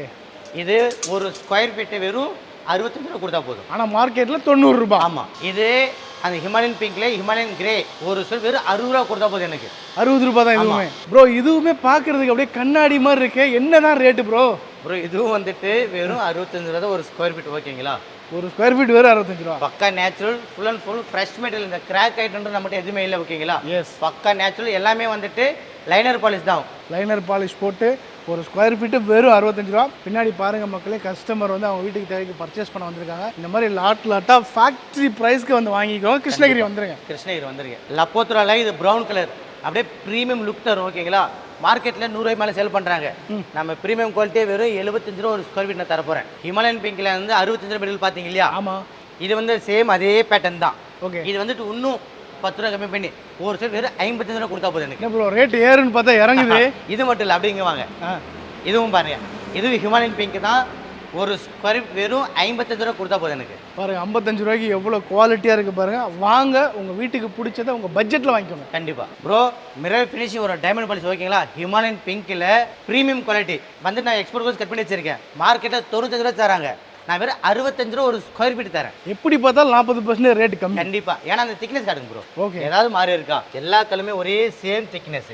S3: இது ஒரு ஸ்கொயர் ஃபீட் வெறும் 65 ரூபா கொடுத்தா போதும்.
S2: ஆனா மார்க்கெட்ல 90 ரூபாய்.
S3: ஆமா. இது அந்த ஹிமாலயன் பிங்க்ல ஹிமாலயன் கிரே ஒரு சொல் வெறும் 60 ரூபா கொடுத்தா போதும் எனக்கு.
S2: 60 ரூபாய் தான் இதுவுமே. ப்ரோ இதுவுமே பார்க்கிறதுக்கு அப்படியே கண்ணாடி மாதிரி இருக்கு. என்னதான் ரேட்டு ப்ரோ?
S3: ப்ரோ இதுவும் வந்துட்டு வெறும் 65 ரூபா தான் ஒரு ஸ்கொயர் ஃபீட் ஓகேங்களா.
S2: ஒரு ஸ்கொயர் ஃபீட் வெறும் 65 ரூபா.
S3: பக்கா natural, full and full fresh material. இந்த கிராக் ஐட்டம்ன்ற நம்மகிட்ட எதுவுமே இல்லை ஓகேங்களா.
S2: எஸ்.
S3: பக்கா நேச்சுரல். எல்லாமே வந்துட்டு லைனர் பாலிஷ் தான்.
S2: லைனர் பாலிஷ் போட்டு ஒரு ஸ்கொயர் ஃபீட்டு வெறும் 65 ரூபா. பின்னாடி பாருங்க மக்களே, கஸ்டமர் வந்து அவங்க வீட்டுக்கு தேவைக்கு பர்ச்சேஸ் பண்ண வந்திருக்காங்க. இந்த மாதிரி லாட்டா ஃபேக்டரி பிரைஸ்க்கு வந்து வாங்கிக்கோங்க. கிருஷ்ணகிரி வந்துருங்க.
S3: கிருஷ்ணகிரி வந்துருங்க. லப்போத்ரால இது ப்ரௌன் கலர் அப்படியே ப்ரீமியம் லுக் தரும் ஓகேங்களா. மார்க்கெட்ல 100 ரூபாய் மேல சேல் பண்றாங்க. நம்ம பிரீமியம் குவாலிட்டியே வெறும் 75 ரூபா ஒரு ஸ்கொயர் ஃபீட் நான் தர போறேன். ஹிமாலயன் பிங்க்ல வந்து 65 ரூபாய் மெட்டீரியல் பாத்தீங்க இல்லையா?
S1: ஆமா.
S3: இது வந்து சேம் அதே பேட்டர்ன் தான்.
S1: ஓகே.
S3: இது வந்துட்டு இன்னும் 10 ரூபாய் கம்மி பண்ணி ஒரு செட் வெறும் 55 ரூபாய் கொடுத்தா போதும் எனக்கு.
S1: என்ன ப்ரோ ரேட் ஏறுன்னு பார்த்தா இறங்குது.
S3: இது மட்டும் இல்ல, அப்படிங்க வாங்க. இதுவும் பாருங்க, இதுவும் ஹிமாலயன் பிங்க் தான். ஒரு ஸ்கொயர் வெறும் 55 ரூபாய் கொடுத்தா போதும் எனக்கு.
S1: பாருங்க 55 ரூபாய்க்கு எவ்வளோ குவாலிட்டியாக இருக்குது பாருங்க. வாங்க உங்கள் வீட்டுக்கு பிடிச்சதை உங்கள் பட்ஜெட்டில் வாங்கிக்கோங்க.
S3: கண்டிப்பா ப்ரோ. மிரர் ஃபினிஷிங் ஒரு டைமண்ட் பாலிஷ் ஓகேங்களா? ஹிமாலயன் பிங்க்ல பிரீமியம் குவாலிட்டி வந்து நான் எக்ஸ்போர்ட் கோர்ஸ் கட் பண்ணி வச்சிருக்கேன். மார்க்கெட்டில் 95 ரூபாய் தராங்க, நான் வெறும் 65 ரூபா ஒரு ஸ்கொயர் ஃபீட் தரேன்.
S1: எப்படி பார்த்தாலும் 40% ரேட் கம்மி.
S3: கண்டிப்பா, ஏன்னா அந்த திக்னஸ் காட்டுங்க ப்ரோ.
S1: ஓகே.
S3: ஏதாவது மாறி இருக்கா? எல்லா கல்லுமே ஒரே சேம் திக்னஸ்.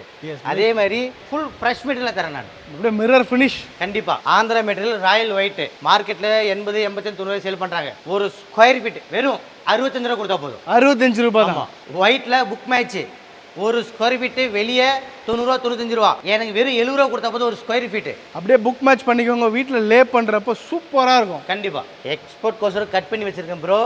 S3: அதே மாதிரி ஃபுல் ஃப்ரெஷ் மெட்டீரியல் தரேன் நான்.
S1: இப்படியே மிரர் ஃபினிஷ்.
S3: கண்டிப்பா ஆந்திரா மெட்டீரியல் ராயல் ஒயிட் மார்க்கெட்ல 80 85 90 சேல் பண்றாங்க. ஒரு ஸ்கொயர் ஃபீட் வெறும் 65 ரூபா கொடுத்தா போதும்.
S1: 65 ரூபாய் தான்.
S3: ஒயிட்ல புக் மேட்ச் ஒரு ஸ்கொயர் ஃபீட் வெளியே 90 ரூபா 95 ரூபா, எனக்கு வெறும் 70 ரூபா கொடுத்தா போதும் ஒரு ஸ்கொயர் ஃபீட்.
S1: அப்படியே புக் மேட்ச் பண்ணிக்கோங்க, வீட்டில் லே பண்ணுறப்ப சூப்பராக இருக்கும்.
S3: கண்டிப்பா எக்ஸ்போர்ட் கோர்ஸ் கட் பண்ணி வச்சிருக்கேன் ப்ரோ.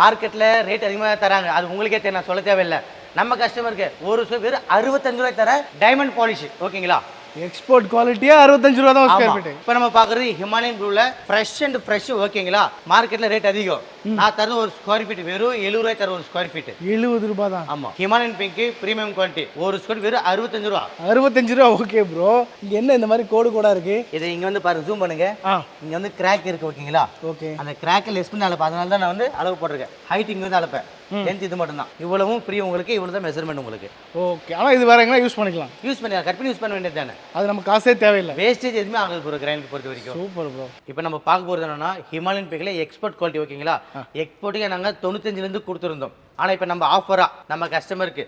S3: மார்க்கெட்ல ரேட் அதிகமாக தராங்க, அது உங்களுக்கே தெரியும், நான் சொல்ல தேவையில்லை. நம்ம கஸ்டமருக்கு ஒரு வெறும் 65 ரூபாய் தர டைமண்ட் பாலிஷ் ஓகேங்களா?
S1: எக்ஸ்போர்ட் குவாலிட்டியா 65 ரூபா தான் ஸ்கொயர் ஃபீட்.
S3: இப்போ நம்ம பார்க்குறது ஹிமாலயன் ப்ளூல ஃப்ரெஷ் அண்ட் ஃப்ரெஷ் ஓகேங்களா? மார்க்கெட்ல ரேட் அதிகம், நான் தரது ஒரு ஸ்கொயர் ஃபீட் வெறும் 70 ரூபாய் தர ஒரு ஸ்கொயர் ஃபீட்.
S1: 70 ரூபாய் தான்.
S3: ஆமா. ஹிமாலயன் பிங்க் பிரீமியம் குவாலிட்டி ஒரு ஸ்கொயர் வெறும் 65 ரூபா.
S1: 65 ரூபா. Okay bro. இங்க என்ன இந்த மாதிரி கோடு கோடா இருக்கு?
S3: இது இங்க வந்து பாருங்க, ஜூம் பண்ணுங்க. இங்க வந்து கிராக் இருக்கு ஓகேங்களா? ஓகே. அந்த கிராக் லெஸ் பண்ணி அளப்பேன், அதனால தான் நான் வந்து அளவு போட்டிருக்கேன். ஹைட் இங்க வந்து அளப்பேன், லென்த் இது மட்டும் தான். இவ்வளவும் ஃப்ரீ உங்களுக்கு, இவ்வளவு தான் மெஷர்மென்ட் உங்களுக்கு.
S1: ஓகே. ஆனா இது வேற எங்கனா யூஸ் பண்ணிக்கலாம்.
S3: யூஸ் பண்ணி கட் பண்ணி யூஸ் பண்ண வேண்டியது தானே,
S1: அது நமக்கு காசே தேவையில்லை.
S3: வேஸ்டேஜ் எதுவுமே ஆகாது ப்ரோ கிரைண்ட் பொறுத்த வரைக்கும்.
S1: Super bro.
S3: இப்போ நம்ம பார்க்க போகிறது என்னன்னா ஹிமாலயன் பிங்க்ல எக்ஸ்போர்ட் குவாலிட்டி ஓகேங்களா? எக்ஸ்போர்ட்டுக்கு நாங்கள் 95 இருந்து கொடுத்துருந்தோம். ஆனால் இப்போ நம்ம ஆஃபரா நம்ம கஸ்டமருக்கு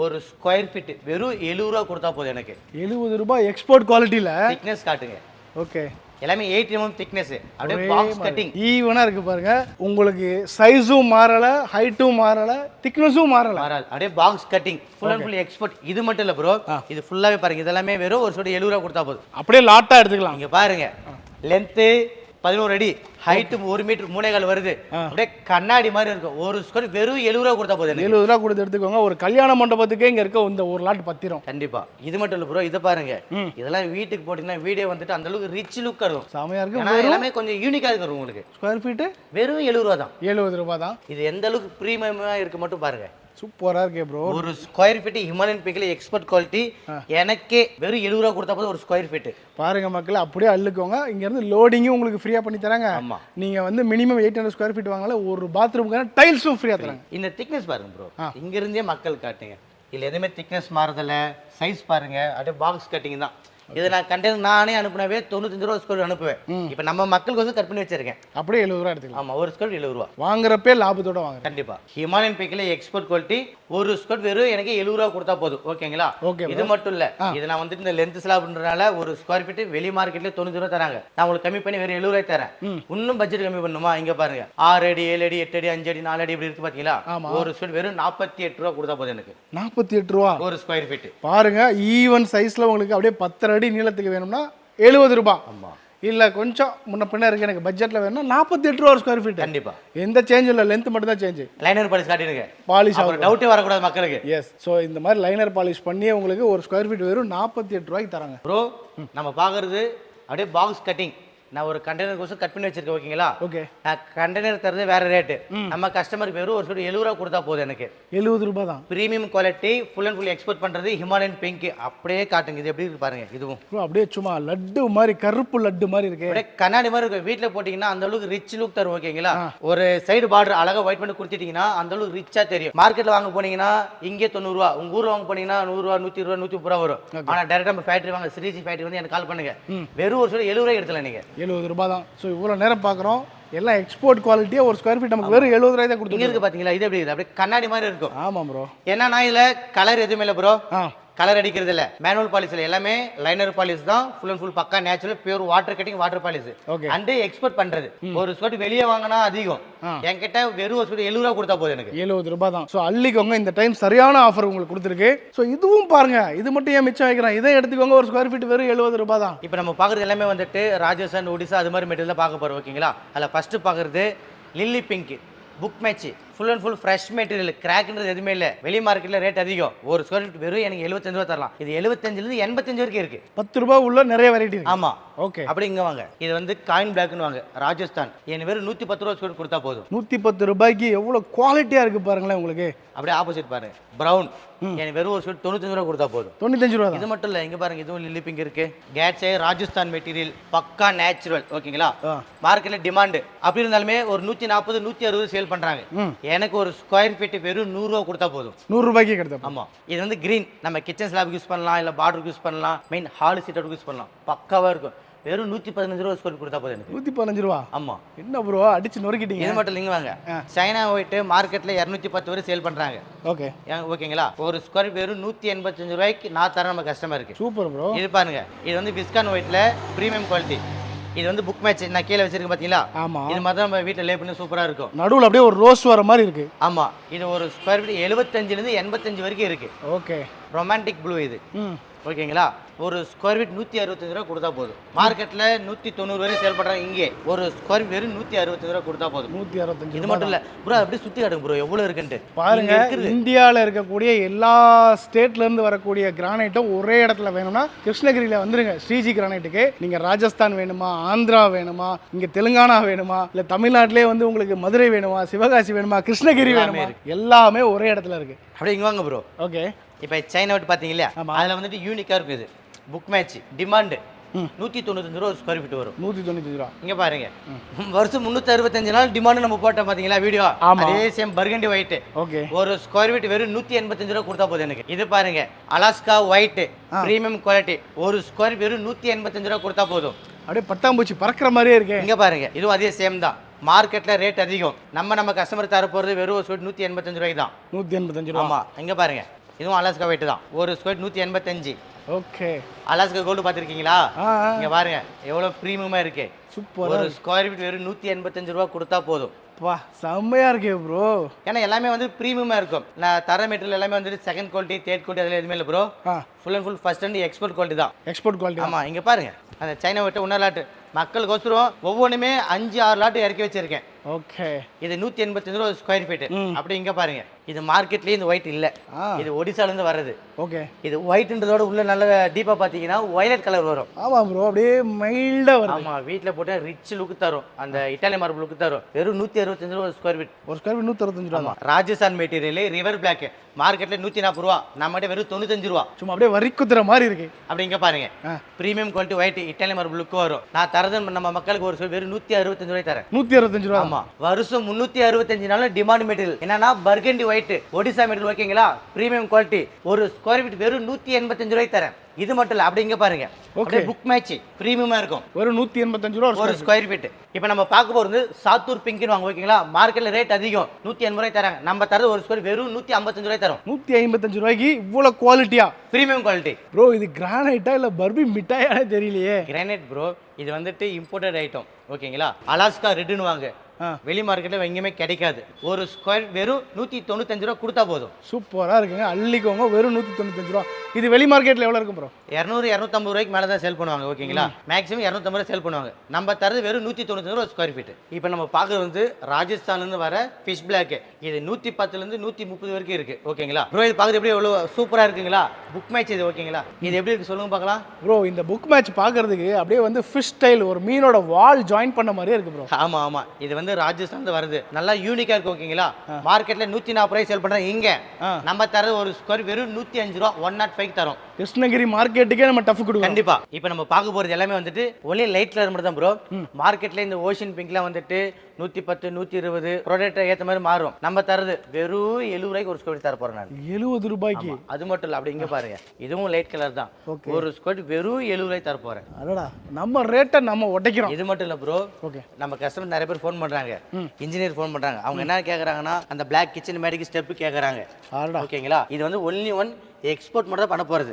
S3: ஒரு ஸ்கொயர் ஃபீட் வெறும் 70 ரூபா கொடுத்தா போதும் எனக்கு.
S1: 70 ரூபாய் எக்ஸ்போர்ட் குவாலிட்டியில்.
S3: திக்னஸ் காட்டுங்க.
S1: ஓகே.
S3: எல்லாமே 8 mm திக்னஸ், அப்படியே பாக்ஸ் கட்டிங்
S1: ஈவனா இருக்கு பாருங்க. உங்களுக்கு சைஸும் மாறல, ஹைட்டும் மாறல, திக்னஸும் மாறல,
S3: அப்படியே box cutting full and full export. இது மட்டும் இல்ல ப்ரோ, இது ஃபுல்லாவே பாருங்க, இதெல்லாமே வெறும் ஒரு சொட்டு 70 ரூபா கொடுத்தா போதும்.
S1: அப்படியே லாட்டா எடுத்துக்கலாம்.
S3: இங்க பாருங்க, லென்த் 11 அடி, ஹைட் 1 மீட்டர் 3.25 வருது, அப்படியே கண்ணாடி மாதிரி இருக்கும். ஒரு ஸ்கொயர் வெறும் 70 ரூபா கொடுத்தா போதும்.
S1: 70 ரூபா கொடுத்து எடுத்துக்கோங்க. ஒரு கல்யாண மண்டபத்துக்கே இங்க இருக்க இந்த ஒரு லாட் பத்திரம்.
S3: கண்டிப்பா. இது மட்டும் இல்ல ப்ரோ, இதை பாருங்க, இதெல்லாம் வீட்டுக்கு போட்டீங்கன்னா வீடியோ வந்துட்டு அந்த அளவுக்கு ரிச் லுக் இருக்கும்.
S1: செமையா இருக்கு.
S3: எல்லாமே கொஞ்சம் யூனிக்கா இருக்கும் உங்களுக்கு.
S1: ஸ்கொயர் ஃபீட்
S3: வெறும் 70 ரூபா தான்.
S1: 70 ரூபா தான்.
S3: இது எந்த அளவுக்கு பிரீமியமா இருக்கு மட்டும் பாருங்க.
S1: சூப்பரா இருக்கே ப்ரோ.
S3: ஒரு ஸ்கொயர் ஃபீட் ஹிமாலயன் பிங்க்ல எக்ஸ்போர்ட் குவாலிட்டி எனக்கே வெறும் 70 ரூபா கொடுத்தா போதும் ஒரு ஸ்கொயர் ஃபீட்.
S1: பாருங்க மக்கள், அப்படியே அள்ளுக்கோங்க. இங்க இருந்து லோடிங்கும் உங்களுக்கு ஃப்ரீயா பண்ணி தராங்க.
S3: ஆமா.
S1: நீங்க வந்து மினிமம் 800 ஸ்கொயர் ஃபீட் வாங்கல, ஒரு பாத்ரூமுக்கான டைல்ஸும் ஃப்ரீயா தராங்க.
S3: இந்த திக்னஸ் பாருங்க ப்ரோ, இங்க இருந்தே மக்கள் காட்டுங்க. இதுல எதுவுமே திக்னஸ் மாறதில்ல. சைஸ் பாருங்க, அப்படியே பாக்ஸ் கட்டிங் தான். இதை நான் கண்டெய்னர் நானே அனுப்புனவே 95 ரூபா ஸ்கொயர் அனுப்புவேன். இப்போ நம்ம மக்களுக்கு வந்து கட் பண்ணி வச்சிருக்கேன்.
S1: அப்படியே 70 ரூபா எடுத்துக்கலாம்.
S3: ஆமா, ஒரு ஸ்கொயர் 70 ரூபா.
S1: வாங்குறப்பே லாபத்தோட வாங்க.
S3: கண்டிப்பா. ஹிமாலயன் பிங்க்ல எக்ஸ்போர்ட் குவாலிட்டி ஒரு ஸ்கொயர் வெறும் எனக்கு 70 ரூபா கொடுத்தா போதும் ஓகேங்களா? இது மட்டும் இல்ல, இது நான் வந்துட்டு இந்த லென்த் ஸ்லாப்ன்றனால ஒரு ஸ்கொயர் ஃபீட் வெளி மார்க்கெட்ல 90 ரூபா தராங்க, நான் உங்களுக்கு கம்மி பண்ணி வெறும் 70 ரூபாய் தரேன். இன்னும் பட்ஜெட் கம்மி பண்ணுமா? இங்க பாருங்க, 6 அடி 7 அடி 8 அடி 5 அடி 4 அடி இப்படி இருக்கு பாத்தீங்களா? ஒரு ஸ்கொயர் வெறும் 48 ரூபா கொடுத்தா போதும் எனக்கு.
S1: 48 ரூபா
S3: ஒரு ஸ்கொயர் ஃபீட்.
S1: பாருங்க, ஈவன் சைஸ்ல உங்களுக்கு அப்படியே 10 அடி நீளத்துக்கு வேணும்னா 70 ரூபாய்.
S3: ஆமா.
S1: இல்ல கொஞ்சம் முன்ன பின்ன இருக்கு, எனக்கு பட்ஜெட்ல வேணும்னா 48 ரூபா ஸ்கொயர் ஃபீட்.
S3: கண்டிப்பா.
S1: எந்த சேஞ்ச் இல்ல, லென்த் மட்டும் தான் சேஞ்ச்.
S3: லைனர் பாலிஷ் காட்டிடுங்க,
S1: பாலிஷ் ஆகும்,
S3: டவுட்டே வரக்கூடாது மக்களுக்கு.
S1: எஸ். ஸோ இந்த மாதிரி லைனர் பாலிஷ் பண்ணி உங்களுக்கு ஒரு ஸ்கொயர் ஃபீட் வெறும் 48 ரூபாய்க்கு தராங்க.
S3: ப்ரோ நம்ம பாக்குறது அப்படியே பாக்ஸ் கட்டிங். நான் ஒரு கண்டெய்னர் கோசம் கட் பண்ணி வச்சிருக்கேன் ஓகேங்களா?
S1: ஓகே.
S3: நான் கண்டெய்னர் தரது வேற ரேட்டு, நம்ம கஸ்டமருக்கு வெறும் ஒரு 70 ரூபா கொடுத்தா போதும் எனக்கு.
S1: 70 ரூபாய் தான்.
S3: Premium quality full and full export பண்றது ஹிமாலயன் பிங்க். அப்படியே காட்டுங்க, இது எப்படி இருக்கு பாருங்க. இதுவும்
S1: அப்படியே சும்மா லட்டு மாதிரி, கருப்பு லட்டு மாதிரி இருக்கு.
S3: அப்படியே கண்ணாடி மாதிரி இருக்கு. வீட்டுல போட்டீங்கன்னா அந்த அளவுக்கு ரிச் லுக் தரும் ஓகேங்களா? ஒரு சைடு பார்டர் அழகா ஒயிட் பண்ணி கொடுத்துட்டீங்கன்னா அந்த அளவுக்கு ரிச்சா தெரியும். மார்க்கெட்ல வாங்க போனீங்கன்னா இங்கே 90 ரூபா, உங்க ஊர்ல வாங்க போனீங்கன்னா 100 ரூபா 120 ரூபா 130 ரூபா வரும். ஆனா டைரக்டா நம்ம ஃபேக்டரி வாங்க, ஸ்ரீஜி ஃபேக்டரி வந்து எனக்கு கால் பண்ணுங்க, வெறும் ஒரு 70 ரூபாய் எடுத்துலாம் நீங்க.
S1: 70 ரூபாய் தான். ஸோ இவ்வளோ நேரம் பார்க்குறோம், எல்லாம் எக்ஸ்போர்ட் குவாலிட்டியா ஒரு ஸ்கொயர் ஃபீட் நமக்கு வெறும் 70 ரூபாய் தான் கொடுத்துருக்கு.
S3: இருக்கு பாத்தீங்களா? இது எப்படி இருக்கு, அப்படியே கண்ணாடி மாதிரி இருக்கும்.
S1: ஆமா ப்ரோ.
S3: ஏன்னா இதுல கலர் எதுவுமே இல்லை ப்ரோ, கலர் அடிக்கிறது இல்ல, மேனுவல் பாலிஷ்ல எல்லாமே லைனர் பாலிஷ் தான், ஃபுல் அண்ட் ஃபுல் பக்கா natural pure water cutting water polish.
S1: Okay.
S3: And export பண்றது. ஒரு ஸ்கொயர் வெளியே வாங்கினா அதிகம், என்கிட்ட வெறும் ஒரு ஸ்கொயர் 70 ரூபா கொடுத்தா போதும் எனக்கு.
S1: 70 ரூபாய் தான். ஸோ அள்ளிக்கோங்க, இந்த டைம் சரியான ஆஃபர் உங்களுக்கு கொடுத்துருக்கு. ஸோ இதுவும் பாருங்க, இது மட்டும் ஏன் மிச்சம் வைக்கிறேன், இதை எடுத்துக்கோங்க, ஒரு ஸ்கொயர் ஃபீட் வெறும் 70 ரூபாய் தான்.
S3: இப்போ நம்ம பார்க்குறது எல்லாமே வந்துட்டு ராஜஸ்தான் ஒடிசா அது மாதிரி மெட்டீரியல் பார்க்க போகிறோம் ஓகேங்களா? அதில் ஃபர்ஸ்ட் பார்க்குறது lily pink book match full and full fresh material, கிராக்ன்றது எதுவுமே இல்லை. வெளி மார்க்கெட்டில் ரேட் அதிகம். ஒரு ஸ்கொயர் ஃபீட் வெறும் எனக்கு 75 ரூபா தரலாம். இது 75லேருந்து 85 வரைக்கும் இருக்கு.
S2: 10 ரூபாய் உள்ள நிறைய வெரைட்டி இருக்கு.
S3: ஆமா,
S2: ஓகே.
S3: அப்படி இங்க வாங்க. இது வந்து காயின் பிளாக்னு வாங்க, ராஜஸ்தான். எனக்கு வெறும் 110 ரூபா ஸ்கொயர் கொடுத்தா போதும்.
S2: 110 ரூபாய்க்கு எவ்வளவு குவாலிட்டியா இருக்கு பாருங்களேன் உங்களுக்கு.
S3: அப்படியே ஆப்போசிட் பாருங்க, பிரவுன். எனக்கு வெறும் ஒரு ஸ்கொயர் 95 ரூபா கொடுத்தா போதும்.
S2: 95 ரூபா.
S3: இது மட்டும் இல்ல, இங்க பாருங்க, இதுவும் லில்லி பிங்க் இருக்கு. கேட்ஸே ராஜஸ்தான் மெட்டீரியல், பக்கா நேச்சுரல். ஓகேங்களா? மார்க்கெட்ல டிமாண்ட் அப்படி இருந்தாலுமே ஒரு 140 160 சேல் பண்றாங்க. எனக்கு ஒரு ஸ்கொயர் ஃபீட் வெறும் 100 ரூபா கொடுத்தா போதும்.
S2: 100 ரூபாய்க்கு கிடைக்கும்.
S3: ஆமா, இது வந்து கிரீன். நம்ம கிச்சன் ஸ்லாப் யூஸ் பண்ணலாம், இல்ல பார்டருக்கு யூஸ் பண்ணலாம், மெயின் ஹால் சீட் யூஸ் பண்ணலாம். பக்காவா இருக்கும். வெறும் 115 ரூபா ஸ்கொயர் கொடுத்தா போதும் எனக்கு.
S2: 115 ரூபா.
S3: ஆமா.
S2: என்ன ப்ரோ அடிச்சு நொறுக்கிட்டீங்க.
S3: இது மட்டும் இல்லைங்க வாங்க. சைனா ஒயிட் மார்க்கெட்ல 210 வரை சேல் பண்றாங்க.
S2: ஓகே.
S3: ஓகேங்களா? ஒரு ஸ்கொயர் வெறும் 185 ரூபாய்க்கு நான் தரேன் நம்ம கஸ்டமருக்கு.
S2: Super bro.
S3: இது பாருங்க, இது வந்து விஸ்கான் ஒயிட்ல பிரீமியம் குவாலிட்டி. இது வந்து புக் மேட்ச் நான் கீழே வச்சிருக்கேன் பாத்தீங்களா?
S2: ஆமா.
S3: இது மாதிரி நம்ம வீட்டில் லே பண்ணி சூப்பரா இருக்கும்.
S2: நடுவுல அப்படியே ஒரு ரோஸ் வர மாதிரி இருக்கு.
S3: ஆமா, இது ஒரு ஸ்கொயர் ஃபீட் 75லேருந்து 85 வரைக்கும் இருக்கு.
S2: ஓகே.
S3: ரொமான்டிக் ப்ளூ இது. ஓகேங்களா? ஒரு ஸ்கொயர் ஃபீட் 165 ரூபா கொடுத்தா போதும். மார்க்கெட்ல 190 வரை சேல் பண்றாங்க. இங்கே ஒரு ஸ்கொயர் ஃபீட் வெறும் 165 ரூபா கொடுத்தா போதும்.
S2: 165.
S3: இது மட்டும் இல்ல ப்ரோ, அப்படியே சுத்தி காட்டுங்க ப்ரோ எவ்வளவு இருக்குன்னு
S2: பாருங்க. இந்தியாவில் இருக்கக்கூடிய எல்லா ஸ்டேட்ல இருந்து வரக்கூடிய கிரானைட்டும் ஒரே இடத்துல வேணும்னா கிருஷ்ணகிரியில வந்துருங்க. ஸ்ரீஜி கிரானைட்டுக்கு. நீங்க ராஜஸ்தான் வேணுமா, ஆந்திரா வேணுமா, இங்க தெலுங்கானா வேணுமா, இல்ல தமிழ்நாட்டிலே வந்து உங்களுக்கு மதுரை வேணுமா, சிவகாசி வேணுமா, கிருஷ்ணகிரி வேணுமா, எல்லாமே ஒரே இடத்துல இருக்கு.
S3: அப்படியே இங்க வாங்க ப்ரோ.
S2: ஓகே.
S3: இப்போ சைனா விட்டு பாத்தீங்க இல்லையா, அதுல வந்துட்டு யூனிக்கா இருக்கும். இது புக் மேட்ச் டிமாண்ட் 195 ரூபா ஒரு ஸ்கொயர் ஃபீட் வரும்.
S2: 195 ரூபா.
S3: இங்க பாருங்க, வருஷம் 365 நாள் டிமாண்ட் நம்ம போட்டோம் பாத்தீங்களா வீடியோ, அதே சேம் பர்கண்டி ஒயிட்.
S2: ஓகே.
S3: ஒரு ஸ்கொயர் ஃபீட் வெறும் 185 ரூபா கொடுத்தா போதும் எனக்கு. இது பாருங்க, அலாஸ்கா ஒயிட் பிரீமியம் குவாலிட்டி. ஒரு ஸ்கொயர் வெறும் 185 ரூபா கொடுத்தா போதும்.
S2: அப்படியே பட்டாம்பூச்சி பறக்கிற மாதிரியே இருக்கு.
S3: இங்க பாருங்க, இதுவும் அதே சேம் தான். மார்க்கெட்ல ரேட் அதிகம். நம்ம கஸ்டமர் தர போறது வெறும் ஒரு ஸ்கொயர் 185 ரூபாய்க்கு தான்.
S2: 185 ரூபா.
S3: ஆமா. இங்க பாருங்க, இதுவும் அலாஸ்கா ஒயிட் தான். ஒரு ஸ்கொயர் 185.
S2: ஓகே.
S3: அலாஸ்கா கோல்டு பாத்திருக்கீங்களா? இங்க பாருங்க எவ்வளவு பிரீமியமா இருக்கு.
S2: சூப்பர்.
S3: ஒரு ஸ்கொயர் ஃபீட் வெறும் 185 ரூபா கொடுத்தா போதும்.
S2: வா, செம்மையா இருக்கே ப்ரோ.
S3: ஏன்னா எல்லாமே வந்து பிரீமியமா இருக்கும். நான் தர மெட்டீரியல் எல்லாமே வந்து செகண்ட் குவாலிட்டி, தேர்ட் குவாலிட்டி அதெல்லாம் எதுவுமே இல்லை bro. Full and full first and export quality தான்.
S2: Export quality.
S3: ஆமா. இங்க பாருங்க, அந்த சைனா விட்டு இன்னொரு லாட்டு மக்களுக்கோசரம் ஒவ்வொன்றுமே 5-6 லாட்டு இறக்கி வச்சிருக்கேன்.
S2: ஓகே. இது
S3: 185 ரூபா ஸ்கொயர் ஃபீட். அப்படி இங்க பாருங்க, இது மார்க்கெட்லயே இந்த ஒயிட் இல்ல, இது ஒடிசால இருந்து வர்றது.
S2: ஓகே.
S3: இது ஒயிட்ன்றதோட உள்ள நல்ல டீப்பா பாத்தீங்கன்னா வயலட் கலர் வரும்.
S2: ஆமா ப்ரோ, அப்படியே மைல்டா வரும்.
S3: ஆமா, வீட்ல போட்டா ரிச் லுக் தரும். அந்த இட்டாலியன் மார்பிள் லுக் தரும். வெறும் 165 ரூபா ஸ்கொயர் ஃபீட்.
S2: ஒரு ஸ்கொயர் ஃபீட் 165 ரூபா.
S3: ராஜஸ்தான் மெட்டீரியல் ரிவர் பிளாக் மார்க்கெட்ல 140 ரூபா, நம்மகிட்ட வெறும் 95 ரூபா.
S2: சும்மா அப்படியே வரி குத்துற மாதிரி இருக்கு.
S3: அப்படி இங்க பாருங்க, premium quality white Italian marble look வரும். நான் தரது நம்ம மக்களுக்கு ஒரு வெறும் 165 ரூபாய் தரேன்.
S2: 165 ரூபா.
S3: ஆமா, வருஷம் 365 நாள் டிமாண்ட் மெட்டீரியல். என்னன்னா பர்கண்டி ஒயிட் ஒடிசா மெட்டீரியல். ஓகேங்களா? Premium quality. ஒரு ஸ்கொயர் ஃபீட் வெறும் 185 ரூபாய் தரேன். இது மட்டும் இல்ல, அப்படி இங்க பாருங்க, ஓகே, புக் மேட்ச் பிரீமியமா இருக்கும்.
S2: வெறும் 185 ரூபா
S3: ஒரு ஸ்கொயர் ஃபீட். இப்போ நம்ம பார்க்க போறது சாத்தூர் பிங்க்னு வாங்க. ஓகேங்களா? மார்க்கெட்ல ரேட் அதிகம், 180 ரூபாய் தராங்க. நம்ம தரது ஒரு ஸ்கொயர் வெறும் 155 ரூபாய் தரோம்.
S2: 155 ரூபாய்க்கு இவ்வளவு குவாலிட்டியா
S3: பிரீமியம் குவாலிட்டி.
S2: ப்ரோ, இது கிரானைட்டா இல்ல பர்பி மிட்டாயானே தெரியலையே.
S3: கிரானைட் ப்ரோ, இது வந்துட்டு இம்போர்ட்டட் ஐட்டம். ஓகேங்களா? அலாஸ்கா ரெட்னு வாங்க. வெளி மார்க்கெட்ல எங்கேயுமே கிடைக்காது. ஒரு ஸ்கொயர் வெறும் 195 ரூபா கொடுத்தா போதும்.
S2: சூப்பரா இருக்குங்க, அள்ளிக்கோங்க. வெறும் 195 ரூபா. இது வெளி மார்க்கெட்ல எவ்வளவு இருக்கும் ப்ரோ?
S3: 200-250 ரூபாய்க்கு மேல தான் சேல் பண்ணுவாங்க. ஓகேங்களா? மேக்ஸிமம் 250 ரூபாய் சேல் பண்ணுவாங்க. நம்ம தரது வெறும் 195 ரூபா ஸ்கொயர் ஃபீட். இப்போ நம்ம பார்க்கறது வந்து ராஜஸ்தான்ல இருந்து வர ஃபிஷ் பிளாக். இது 110ல இருந்து 130 வரைக்கும் இருக்கு. ஓகேங்களா ப்ரோ? இது பார்க்கறது எப்படி எவ்வளவு சூப்பரா இருக்குங்களா? புக் மேட்ச் இது. ஓகேங்களா? இது எப்படி இருக்கு சொல்லுங்க பார்க்கலாம்.
S2: ப்ரோ, இந்த புக் மேட்ச் பார்க்கறதுக்கு அப்படியே வந்து ஃபிஷ் ஸ்டைல் ஒரு மீனோட வால் ஜாயின் பண்ண மாதிரியே இருக்கு ப்ரோ.
S3: ஆமா ஆமா, இது வந்து ராஜஸ்தான்ல வருது. நல்லா யூனிக்கா இருக்கு. ஓகேங்களா? மார்க்கெட்ல 140 ரூபாய் சேல் பண்றாங்க. இங்க நம்ம தரது ஒரு ஸ்கொயர் வெறும் 105 ரூபா 105 தரோம்.
S2: கிருஷ்ணகிரி மார்க்கெட்டுக்கே நம்ம டஃப் கொடுக்கணும்.
S3: கண்டிப்பா. இப்போ நம்ம பார்க்க போறது எல்லாமே வந்துட்டு ஒன்லி லைட் கலர் மட்டும் தான் ப்ரோ. மார்க்கெட்ல இந்த ஓஷன் பிங்க்லாம் வந்துட்டு 110 120 ப்ராடக்ட் ஏத்த மாதிரி மாறும். நம்ம தரது வெறும் 70 ரூபாய்க்கு ஒரு ஸ்கொயர் தர போறேன் நான்.
S2: 70 ரூபாய்க்கு.
S3: அது மட்டும் இல்ல, அப்படி இங்க பாருங்க, இதுவும் லைட் கலர் தான். ஒரு ஸ்கொயர் வெறும் 70 ரூபாய் தர போறேன்.
S2: அடடா, நம்ம ரேட்டை நம்ம உடைக்கிறோம்.
S3: இது மட்டும் இல்ல ப்ரோ.
S2: ஓகே.
S3: நம்ம கஸ்டமர் நிறைய பேர் ஃபோன் பண்றாங்க, இன்ஜினியர் ஃபோன் பண்றாங்க. அவங்க என்ன கேக்குறாங்கன்னா அந்த பிளாக் கிச்சன் மேடிக் ஸ்டெப் கேக்குறாங்க. ஓகேங்களா? இது வந்து ஒன்லி ஒன் எக்ஸ்போர்ட் மட்டும் தான் பண்ண போறது.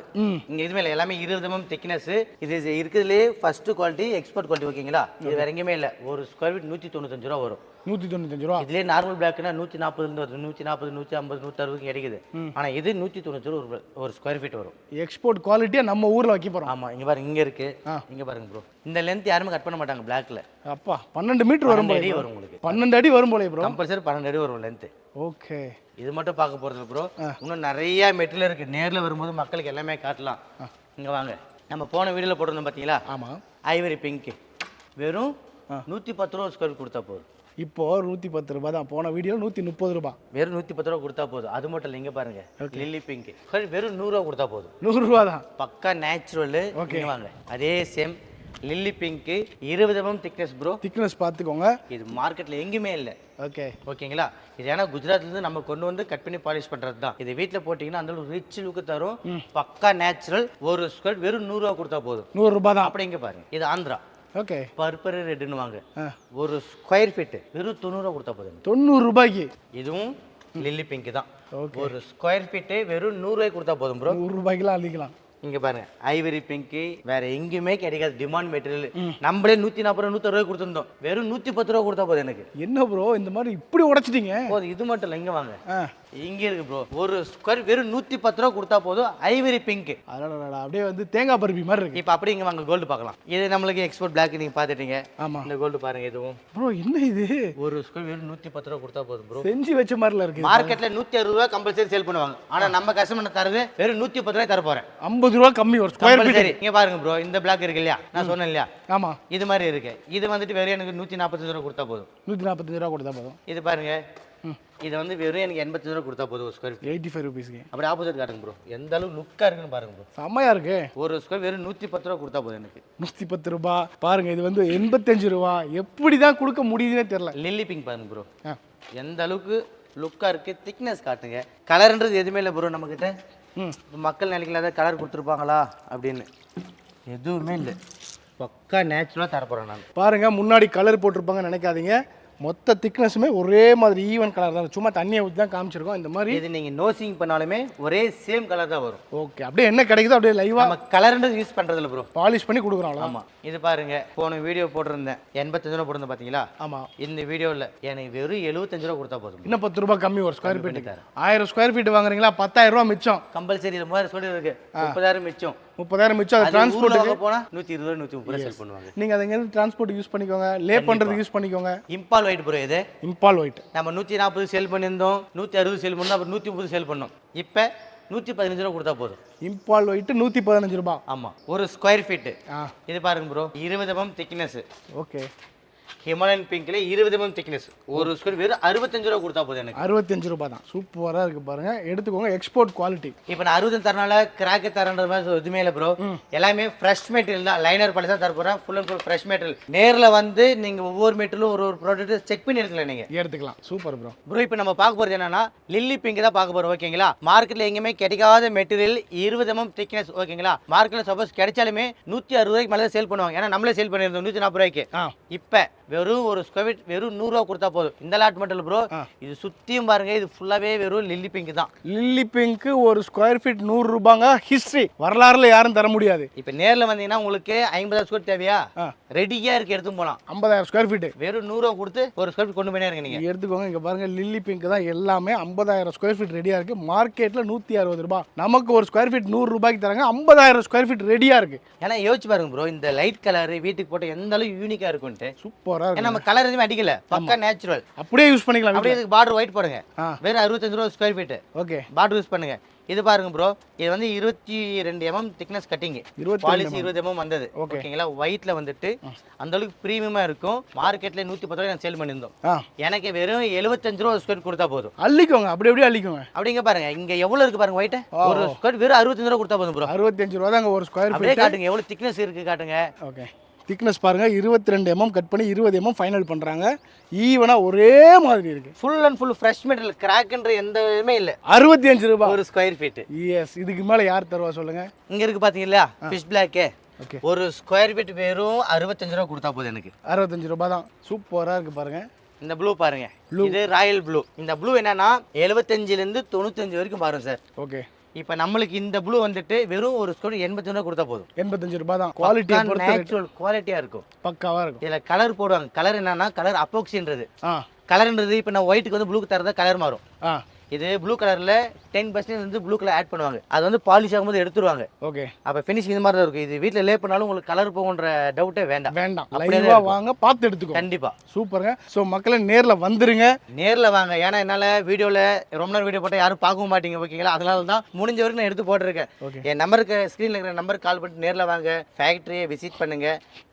S3: இங்க இதுமே இல்ல, எல்லாமே 20 mm திக்னஸ். இது இருக்கிறதுலே ஃபர்ஸ்ட் குவாலிட்டி எக்ஸ்போர்ட் குவாலிட்டி. ஓகேங்களா? இது வேற எங்கேயுமே இல்ல. ஒரு ஸ்கொயர் ஃபீட் 195 ரூபா வரும்.
S2: 195 ரூபா.
S3: இதுலயே நார்மல் பிளாக்னா 140 இருந்து வருது. 140 150 160 கிடைக்குது. ஆனா இது 190 ரூபா ஒரு ஸ்கொயர் ஃபீட் வரும்.
S2: எக்ஸ்போர்ட் குவாலிட்டியா நம்ம ஊர்ல வைக்க போறோம்.
S3: ஆமா, இங்க பாருங்க, இங்க இருக்கு. இங்க பாருங்க ப்ரோ, இந்த லெந்த் யாருமே கட் பண்ண மாட்டாங்க பிளாக்ல.
S2: அப்பா 12 மீட்டர் வரும் போல.
S3: 12 அடி வரும் உங்களுக்கு.
S2: 12 அடி வரும் போல ப்ரோ.
S3: கம்பல்சரி 12 அடி வரும் லெந்த்.
S1: ஓகே.
S3: இது மட்டும் பார்க்க போகிறது ப்ரோ. இன்னும் நிறைய மெட்டீரியல் இருக்குது. நேரில் வரும்போது மக்களுக்கு எல்லாமே காட்டலாம். இங்கே வாங்க. நம்ம போன வீடியோவில் போட்டிருந்தோம் பார்த்தீங்களா?
S1: ஆமாம்.
S3: ஐவரி பிங்க் வெறும் 110 ரூபா ஸ்கொயர் கொடுத்தா போதும்.
S1: இப்போ 110 ரூபாய் தான். போன வீடியோ 130 ரூபாய்.
S3: வெறும் 110 ரூபா கொடுத்தா போதும். அது மட்டும் இல்லை, இங்கே பாருங்க லில்லி பிங்க் வெறும் 100 ரூபா கொடுத்தா போதும்.
S1: 100 ரூபா தான்.
S3: பக்கா நேச்சுரல். ஓகே வாங்க. அதே same lily pink 20 mm thickness bro.
S1: Thickness பார்த்துக்கோங்க.
S3: இது மார்க்கெட்டில் எங்கேயுமே இல்லை.
S1: ஓகே
S3: ஓகேங்களா? இது ஏன்னா குஜராத்லேருந்து நம்ம கொண்டு வந்து கட் பண்ணி பாலிஷ் பண்ணுறது தான். இது வீட்டில் போட்டிங்கன்னா அந்த ரிச் லுக்கு தரும். பக்கா நேச்சுரல். ஒரு ஸ்கொயர் வெறும் 100 ரூபா கொடுத்தா போதும்.
S1: 100 ரூபாய் தான்.
S3: அப்படி இங்கே பாருங்க. இது ஆந்திரா.
S1: ஓகே.
S3: பர்பர் ரெட்டுன்னு வாங்க. ஒரு ஸ்கொயர் ஃபீட் வெறும் 90 ரூபா கொடுத்தா போதும்.
S1: 90 ரூபாய்க்கு.
S3: இதுவும் லில்லி பிங்க் தான். ஒரு ஸ்கொயர் ஃபீட்டு வெறும் 100 ரூபாய்க்கு கொடுத்தா போதும் ப்ரோ.
S1: 100 ரூபாய்க்குலாம் அள்ளிக்கலாம்.
S3: இங்க பாருங்க ஐவரி பிங்க் வேற எங்கேயுமே கிடைக்காது. Demand material. நம்மளே 140 160 ரூபாய் கொடுத்துருந்தோம். வெறும் 110 ரூபா கொடுத்தா போதும் எனக்கு.
S1: என்ன ப்ரோ இந்த மாதிரி இப்படி உடைச்சிட்டீங்க?
S3: போதும். இது மட்டும் இல்லை, இங்க வாங்க. இங்க இருக்கு ப்ரோ. ஒரு ஸ்கொயர் வெறும் 110 ரூபா கொடுத்தா போதும். Ivory pink.
S1: அடடடா அப்படியே வந்து தேங்காய் பருப்பி மாதிரி இருக்கு.
S3: இப்போ அப்படி இங்க வாங்க கோல்டு பார்க்கலாம். இது நம்மளுக்கு எக்ஸ்போர்ட் பிளாக் நீங்க பாத்துட்டீங்க.
S1: ஆமா.
S3: இந்த கோல்டு பாருங்க. இதுவும்
S1: ப்ரோ என்ன இது?
S3: ஒரு ஸ்கொயர் வெறும் 110 ரூபா கொடுத்தா போதும் ப்ரோ.
S1: செஞ்சு வச்ச மாதிரில இருக்கு.
S3: மார்க்கெட்ல 160 ரூபா கம்பல்சரி சேல் பண்ணுவாங்க. ஆனா நம்ம கஸ்டமர் தரது வெறும் 110 ரூபாய் தர போறேன்.
S1: 50 ரூபா கம்மி ஒரு ஸ்கொயர் ஃபீட்.
S3: சரி இங்க பாருங்க ப்ரோ. இந்த பிளாக் இருக்கு இல்லையா, நான் சொன்னேன் இல்லையா?
S1: ஆமா.
S3: இது மாதிரி இருக்கு. இது வந்துட்டு வெறும் எனக்கு 145 ரூபா கொடுத்தா போதும்.
S1: 145 ரூபா கொடுத்தா போதும்.
S3: இது பாருங்க. இது வந்து வெறும் எனக்கு 85 ரூபா கொடுத்தா போதும் ஒரு ஸ்கொயர் ஃபீட்.
S1: 85 ரூபீஸ்க்கு.
S3: அப்படி ஆப்போசிட் காட்டுங்க ப்ரோ. எந்த அளவுக்கு லுக்கா இருக்குன்னு பாருங்க ப்ரோ.
S1: செம்மையா இருக்கு.
S3: ஒரு ஸ்கொயர் வெறும் 110 ரூபா கொடுத்தா போதும் எனக்கு.
S1: 110 ரூபாய் பாருங்க. இது வந்து 85 ரூபா. எப்படி தான் கொடுக்க முடியுதுன்னே தெரியல.
S3: லில்லி பிங்க் பாருங்க ப்ரோ. எந்த அளவுக்கு லுக்கா இருக்கு. திக்னஸ் காட்டுங்க. கலர்ன்றது எதுவுமே இல்லை ப்ரோ நம்ம கிட்ட. மக்கள் நினைக்கல ஏதாவது கலர் கொடுத்துருப்பாங்களா அப்படின்னு. எதுவுமே இல்லை. பக்கா நேச்சுரலாக தரப்போகிறேன் நான்.
S1: பாருங்க முன்னாடி கலர் போட்டிருப்பாங்க நினைக்காதீங்க. மொத்த திக்னஸுமே ஒரே மாதிரி ஈவன் கலர் தான். சும்மா தண்ணியை ஊற்றி தான் காமிச்சிருக்கோம். இந்த மாதிரி
S3: இது நீங்கள் நோசிங் பண்ணாலுமே ஒரே சேம் கலர் தான் வரும்.
S1: ஓகே. அப்படியே என்ன கிடைக்குதோ அப்படியே லைவாக
S3: நம்ம கலர்ன்றது யூஸ் பண்ணுறதில்ல ப்ரோ.
S1: பாலிஷ் பண்ணி கொடுக்குறோம்.
S3: ஆமாம். இது பாருங்க. போன வீடியோ போட்டிருந்தேன் 85 ரூபா போட்டிருந்தேன் பார்த்தீங்களா? ஆமாம். இந்த வீடியோவில் எனக்கு வெறும் 75 ரூபா கொடுத்தா போதும்.
S1: இன்னும் 10 ரூபாய் கம்மி ஒரு ஸ்கொயர் ஃபீட்டுக்கு. 1000 ஸ்கொயர் ஃபீட் வாங்குறீங்களா? 10,000 ரூபா மிச்சம்.
S3: கம்பல்சரி 3000 சொல்லி இருக்கு. 30,000 மிச்சம்.
S1: 30,000 மிச்சம். அது டிரான்ஸ்போர்ட்டுக்கு
S3: போனா 120 130 சேல் பண்ணுவாங்க.
S1: நீங்க அதை எங்க டிரான்ஸ்போர்ட் யூஸ் பண்ணிக்கோங்க. லே பண்றது யூஸ் பண்ணிக்கோங்க.
S3: Imphal white bro. இது
S1: இம்பால் ஒயிட்.
S3: நம்ம 140 சேல் பண்ணியிருந்தோம். 160 சேல் பண்ணோம். அப்புறம் 130 சேல் பண்ணோம். இப்போ 115 ரூபா கொடுத்தா போதும்.
S1: இம்பால் ஒயிட் 115 ரூபாய்.
S3: ஆமா. ஒரு ஸ்கொயர் ஃபீட். இது பாருங்க bro. 20 mm thickness.
S1: Okay.
S3: Himalayan பிங்க்ல 20 mm திக்னஸ். ஒரு ஸ்கொயர் வெறும் 65 ரூபா கொடுத்தா போதும் எனக்கு.
S1: 65 ரூபாய் தான். சூப்பரா இருக்கு பாருங்க. எடுத்துக்கோங்க. Export quality.
S3: இப்போ நான் 60 தரனால கிராக் தரன்ற மாதிரி எதுவுமே இல்லை ப்ரோ. எல்லாமே ஃப்ரெஷ் மெட்டீரியல் தான். லைனர் பாலிஷ் தான் தர போறேன். Full and full fresh material. நேர்ல வந்து நீங்க ஒவ்வொரு மெட்டீரியலும் ஒரு ப்ராடக்ட் செக் பண்ணி எடுக்கலாம் நீங்க.
S1: எடுத்துக்கலாம். Super bro.
S3: ப்ரோ இப்போ நம்ம பார்க்க போறது என்னன்னா லில்லி பிங்க் தான் பார்க்க போறோம். ஓகேங்களா? மார்க்கெட்ல எங்கேயுமே கிடைக்காத மெட்டீரியல் 20 mm திக்னஸ். ஓகேங்களா? மார்க்கெட்ல சப்போஸ் கிடைச்சாலுமே 160 ரூபாய்க்கு மேலே சேல் பண்ணுவாங்க. ஏன்னா நம்மளே சேல் பண்ணியிருந்தோம் 140 ரூபாய்க்கு. இப்போ வெறும் ஒரு ஸ்கொயர் ஃபீட் வெறும் 100 ரூபா கொடுத்தா போதும். இந்த லாட் மட்டும் இல்லை ப்ரோ. இது சுத்தியும் பாருங்க. இது ஃபுல்லாவே வெறும் லில்லி பிங்க் தான்.
S1: லில்லி பிங்க் ஒரு ஸ்கொயர் ஃபீட் 100 ரூபாங்க. ஹிஸ்டரி வரலாறுல யாரும் தர முடியாது.
S3: இப்போ நேர்ல வந்தீங்கன்னா உங்களுக்கு 50,000 ஸ்கொயர் தேவையா? ரெடியா இருக்கு. எடுத்து போலாம்.
S1: 50,000 ஸ்கொயர் ஃபீட் வெறும்
S3: 100 ரூபா கொடுத்து ஒரு ஸ்கொயர் ஃபீட் கொண்டு போய் இருங்க நீங்க.
S1: எடுத்துக்கோங்க. இங்க பாருங்க லில்லி பிங்க் தான் எல்லாமே 50,000 ஸ்கொயர் ஃபீட் ரெடியா இருக்கு. மார்க்கெட்ல 160 ரூபாய். நமக்கு ஒரு ஸ்கொயர் ஃபீட் 100 ரூபாய்க்கு தராங்க. 50,000 ஸ்கொயர் ஃபீட் ரெடியா இருக்கு.
S3: ஏன்னா யோசிச்சு பாருங்க ப்ரோ. இந்த லைட் கலர் வீட்டுக்கு போட்டு எந்த அளவுக்கு யூனிக்கா இருக்கும்ட்டு.
S1: சூப்பரா இருக்கு.
S3: நம்ம கலர் எதுவுமே அடிக்கல. பக்கா நேச்சுரல்.
S1: அப்படியே யூஸ் பண்ணிக்கலாம்.
S3: அப்படியே இதுக்கு பார்டர் ஒயிட் போடுங்க. வேற 65 ரூபா square feet.
S1: Okay.
S3: Border use பண்ணுங்க. இது பாருங்க ப்ரோ. இது வந்து 22 mm thickness cutting. Policy 20 mm வந்தது. ஓகேங்களா? ஒயிட்ல வந்துட்டு அந்த அளவுக்கு பிரீமியமா இருக்கும். மார்க்கெட்ல 110 ரூபாய் நான் சேல் பண்ணியிருந்தோம். எனக்கு வெறும் 75 ரூபா ஸ்கொயர் கொடுத்தா போதும்.
S1: அள்ளிக்கோங்க. அப்படியே அள்ளிக்கோங்க.
S3: அப்படிங்க பாருங்க. இங்க எவ்வளவு இருக்கு பாருங்க. ஒயிட் ஒரு ஸ்கொயர் வெறும் 65 ரூபா கொடுத்தா போதும் ப்ரோ.
S1: 65 ரூபா தாங்க ஒரு ஸ்கொயர் ஃபீட்.
S3: அப்படியே காட்டுங்க எவ்வளவு திக்னஸ் இருக்கு காட்டுங்க.
S1: ஓகே. திக்னஸ் பாருங்க. 22 mm கட் பண்ணி 20 mm ஃபைனல் பண்றாங்க. ஈவனா ஒரே மாதிரி இருக்கு.
S3: Full and full fresh material. கிராக்ன்ற எந்த இதுமே இல்ல.
S1: 65 ரூபாய்
S3: ஒரு ஸ்கொயர் ஃபீட்.
S1: எஸ். இதுக்கு மேல யார் தருவா சொல்லுங்க.
S3: இங்க இருக்கு பாத்தீங்களா ஃபிஷ் பிளாக். ஒரு ஸ்கொயர் ஃபீட் வெறும் 65 ரூபா கொடுத்தா போதும் எனக்கு.
S1: 65 ரூபாய் தான். சூப்பரா இருக்கு பாருங்க.
S3: இந்த ப்ளூ பாருங்க. இது ராயல் ப்ளூ. இந்த ப்ளூ என்னன்னா 75 ல இருந்து 95 வரைக்கும் மாறும் சார்.
S1: ஓகே.
S3: இப்போ நம்மளுக்கு இந்த ப்ளூ வந்துட்டு வெறும் ஒரு ஸ்கொயர் 85 ரூபா கொடுத்தா போதும்.
S1: 85 ரூபாய் தான். குவாலிட்டியை பொறுத்து
S3: நேச்சுரல் குவாலிட்டியா இருக்கும்.
S1: பக்காவா இருக்கும்.
S3: இதுல கலர் போடுவாங்க. கலர் என்னன்னா கலர் அப்பாக்சின்றது. கலர்ன்றது இப்போ நான் ஒயிட்டுக்கு வந்து ப்ளூக்கு தரதா கலர் மாறும். இது ப்ளூ கலர்ல 10% வந்து ப்ளூ கலர் ஆட் பண்ணுவாங்க. அது வந்து பாலிஷ் ஆகும்போது எடுத்துருவாங்க.
S1: ஓகே.
S3: அப்ப ஃபினிஷிங் இந்த மாதிரி தான் இருக்கும். இது வீட்ல லே பண்ணாலும் உங்களுக்கு கலர் போகுன்ற டவுட்டே வேண்டாம். அப்படியே
S1: லைவா வாங்க, பார்த்து எடுத்துக்கோ.
S3: கண்டிப்பா.
S1: சூப்பருங்க. ஸோ மக்களே நேர்ல வந்துருங்க.
S3: நேர்ல வாங்க. ஏன்னா என்னால வீடியோல ரொம்ப நேரம் வீடியோ போட்டா யாரும் பார்க்கவும் மாட்டீங்க, ஓகேங்களா? அதனால தான் முடிஞ்ச வரைக்கும் நான் எடுத்து போட்டிருக்கேன். என் நம்பருக்கு ஸ்க்ரீன்ல இருக்கிற நம்பருக்கு கால் பண்ணிட்டு நேர்ல வாங்க, ஃபேக்டரியை விசிட் பண்ணுங்க.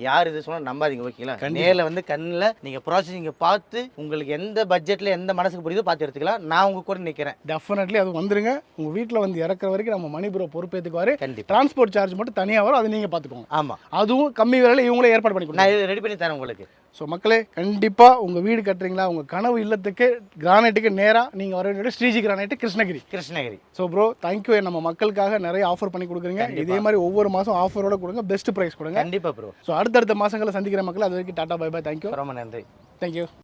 S3: யார் இது சொன்னா நம்பாதீங்க, ஓகேங்களா? நேர்ல வந்து கண்ணில் நீங்க ப்ராசஸிங்க பார்த்து உங்களுக்கு எந்த பட்ஜெட்ல எந்த மனசுக்கு புரியுதோ பார்த்து எடுத்துக்கலாம். நான் உங்க கூட நிக்கிறேன்.
S1: டெஃபினெட்லி அது வந்துருங்க. உங்க வீட்டில் வந்து இறக்குற வரைக்கும் நம்ம மணி ப்ரோ பொறுப்பேற்றுக்குவாரு.
S3: கண்டிப்பா.
S1: டிரான்ஸ்போர்ட் சார்ஜ் மட்டும் தனியாக வரும், அதை நீங்கள் பார்த்துக்கோங்க.
S3: ஆமா,
S1: அதுவும் கம்மி விலையில இவங்களே ஏற்பாடு பண்ணி கொடுங்க.
S3: நான் ரெடி பண்ணி தரேன் உங்களுக்கு.
S1: ஸோ மக்களே, கண்டிப்பாக உங்கள் வீடு கட்டுறீங்களா, உங்கள் கனவு இல்லத்துக்கு கிரானைட்டுக்கு நேராக நீங்கள் வர வேண்டிய Sreeji granite Krishnagiri. So bro, thank you. நம்ம மக்களுக்காக நிறைய ஆஃபர் பண்ணி கொடுக்குறீங்க. இதே மாதிரி ஒவ்வொரு மாதம் ஆஃபரோட கொடுங்க, பெஸ்ட் ப்ரைஸ் கொடுங்க.
S3: கண்டிப்பா ப்ரோ.
S1: ஸோ அடுத்தடுத்த மாதங்களை சந்திக்கிற மக்கள், அது வரைக்கும் டாடா பை பை. தேங்க்யூ.
S3: ரொம்ப நன்றி.
S1: தேங்க்யூ.